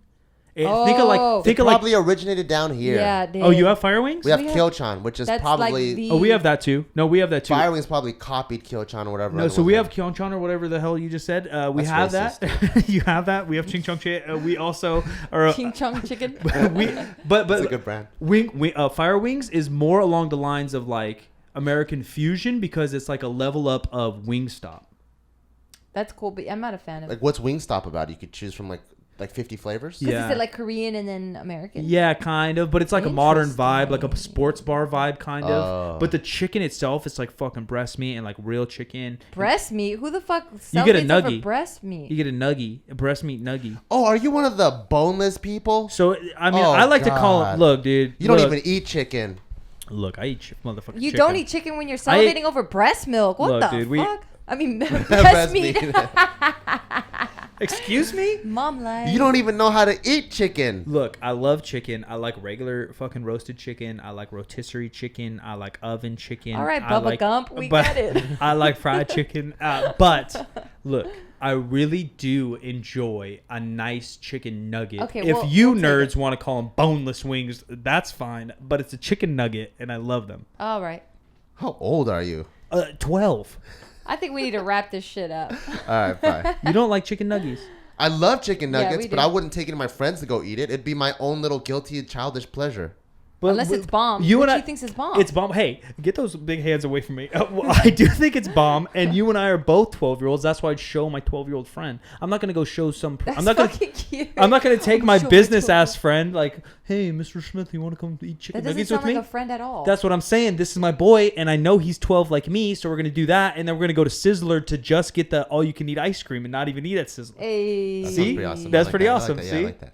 Think of It probably originated down here. Yeah, it did. Oh, you have Fire Wings? We have Kyochon, which is That's probably... like the- Oh, we have that too. No, we have that too. Fire Wings probably copied Kyochon or whatever. No, so we have Kyochon or whatever the hell you just said. We That's have that. You have that. We have Ching Chong Chicken. We also are Ching Chong chicken. but It's a good brand. Fire Wings is more along the lines of like American fusion because it's like a level up of Wingstop. That's cool, but I'm not a fan of. Like, what's Wingstop about? You could choose from like 50 flavors? Because Yeah. is it like Korean and then American? Yeah, kind of, but it's like a modern vibe, like a Interesting. sports bar vibe, kind of. Oh. But the chicken itself is like fucking breast meat and like real chicken. Breast meat? Who the fuck You get a celebrates over nugget. breast meat? You get a nuggie, a breast meat nuggie. Oh, are you one of the boneless people? So I mean, Oh, I like to call it. God. Look, dude. You don't look, even eat chicken. Look, I eat motherfucking You chicken. don't eat chicken when you're salivating over breast milk. What Look, the dude, fuck? I mean, breast meat. Excuse me? Mom lies. You don't even know how to eat chicken. Look, I love chicken. I like regular fucking roasted chicken. I like rotisserie chicken. I like oven chicken. All right, I Bubba like, Gump, we but get it. I like fried chicken. But look, I really do enjoy a nice chicken nugget. Okay, if we'll you take nerds it. want to call them boneless wings, that's fine. But it's a chicken nugget, and I love them. All right. How old are you? 12. I think we need to wrap this shit up. All right, fine. You don't like chicken nuggies? I love chicken Yeah, nuggets, we but do. I wouldn't take it to my friends to go eat it. It'd be my own little guilty childish pleasure. But Unless it's bomb. You Which and he I, thinks is bomb. It's bomb. Hey, get those big hands away from me. Well, I do think it's bomb, and you and I are both 12-year-olds. That's why I'd show my 12-year-old friend. I'm not gonna go show some. That's I'm not gonna. fucking cute. I'm not gonna take I'm my sure business it's ass friend like, hey, Mr. Smith, you want to come eat chicken That doesn't nuggets sound with like me? a friend at all. That's what I'm saying. This is my boy, and I know he's 12 like me, so we're gonna do that, and then we're gonna go to Sizzler to just get the all-you-can-eat ice cream and not even eat at Sizzler. Hey. That sounds See? pretty awesome. That's I like pretty that. I awesome. like that. See? Yeah, I like that.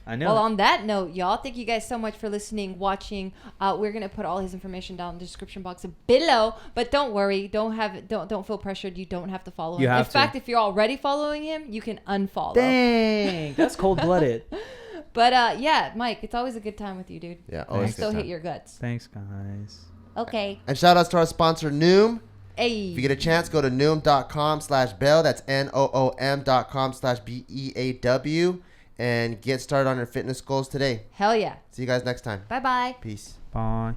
I know. Well, on that note, y'all, thank you guys so much for listening, watching. We're gonna put all his information down in the description box below. But don't worry, don't feel pressured. You don't have to follow him. You have In to. fact, if you're already following him, you can unfollow. Dang, that's cold-blooded. But yeah, Mike, it's always a good time with you, dude. Yeah, I always still good hit time. your guts. Thanks, guys. Okay. And shout outs to our sponsor, Noom. Hey. If you get a chance, go to noom.com/bell. That's NOOM.com/BEAW. And get started on your fitness goals today. Hell yeah. See you guys next time. Bye bye. Peace. Bye.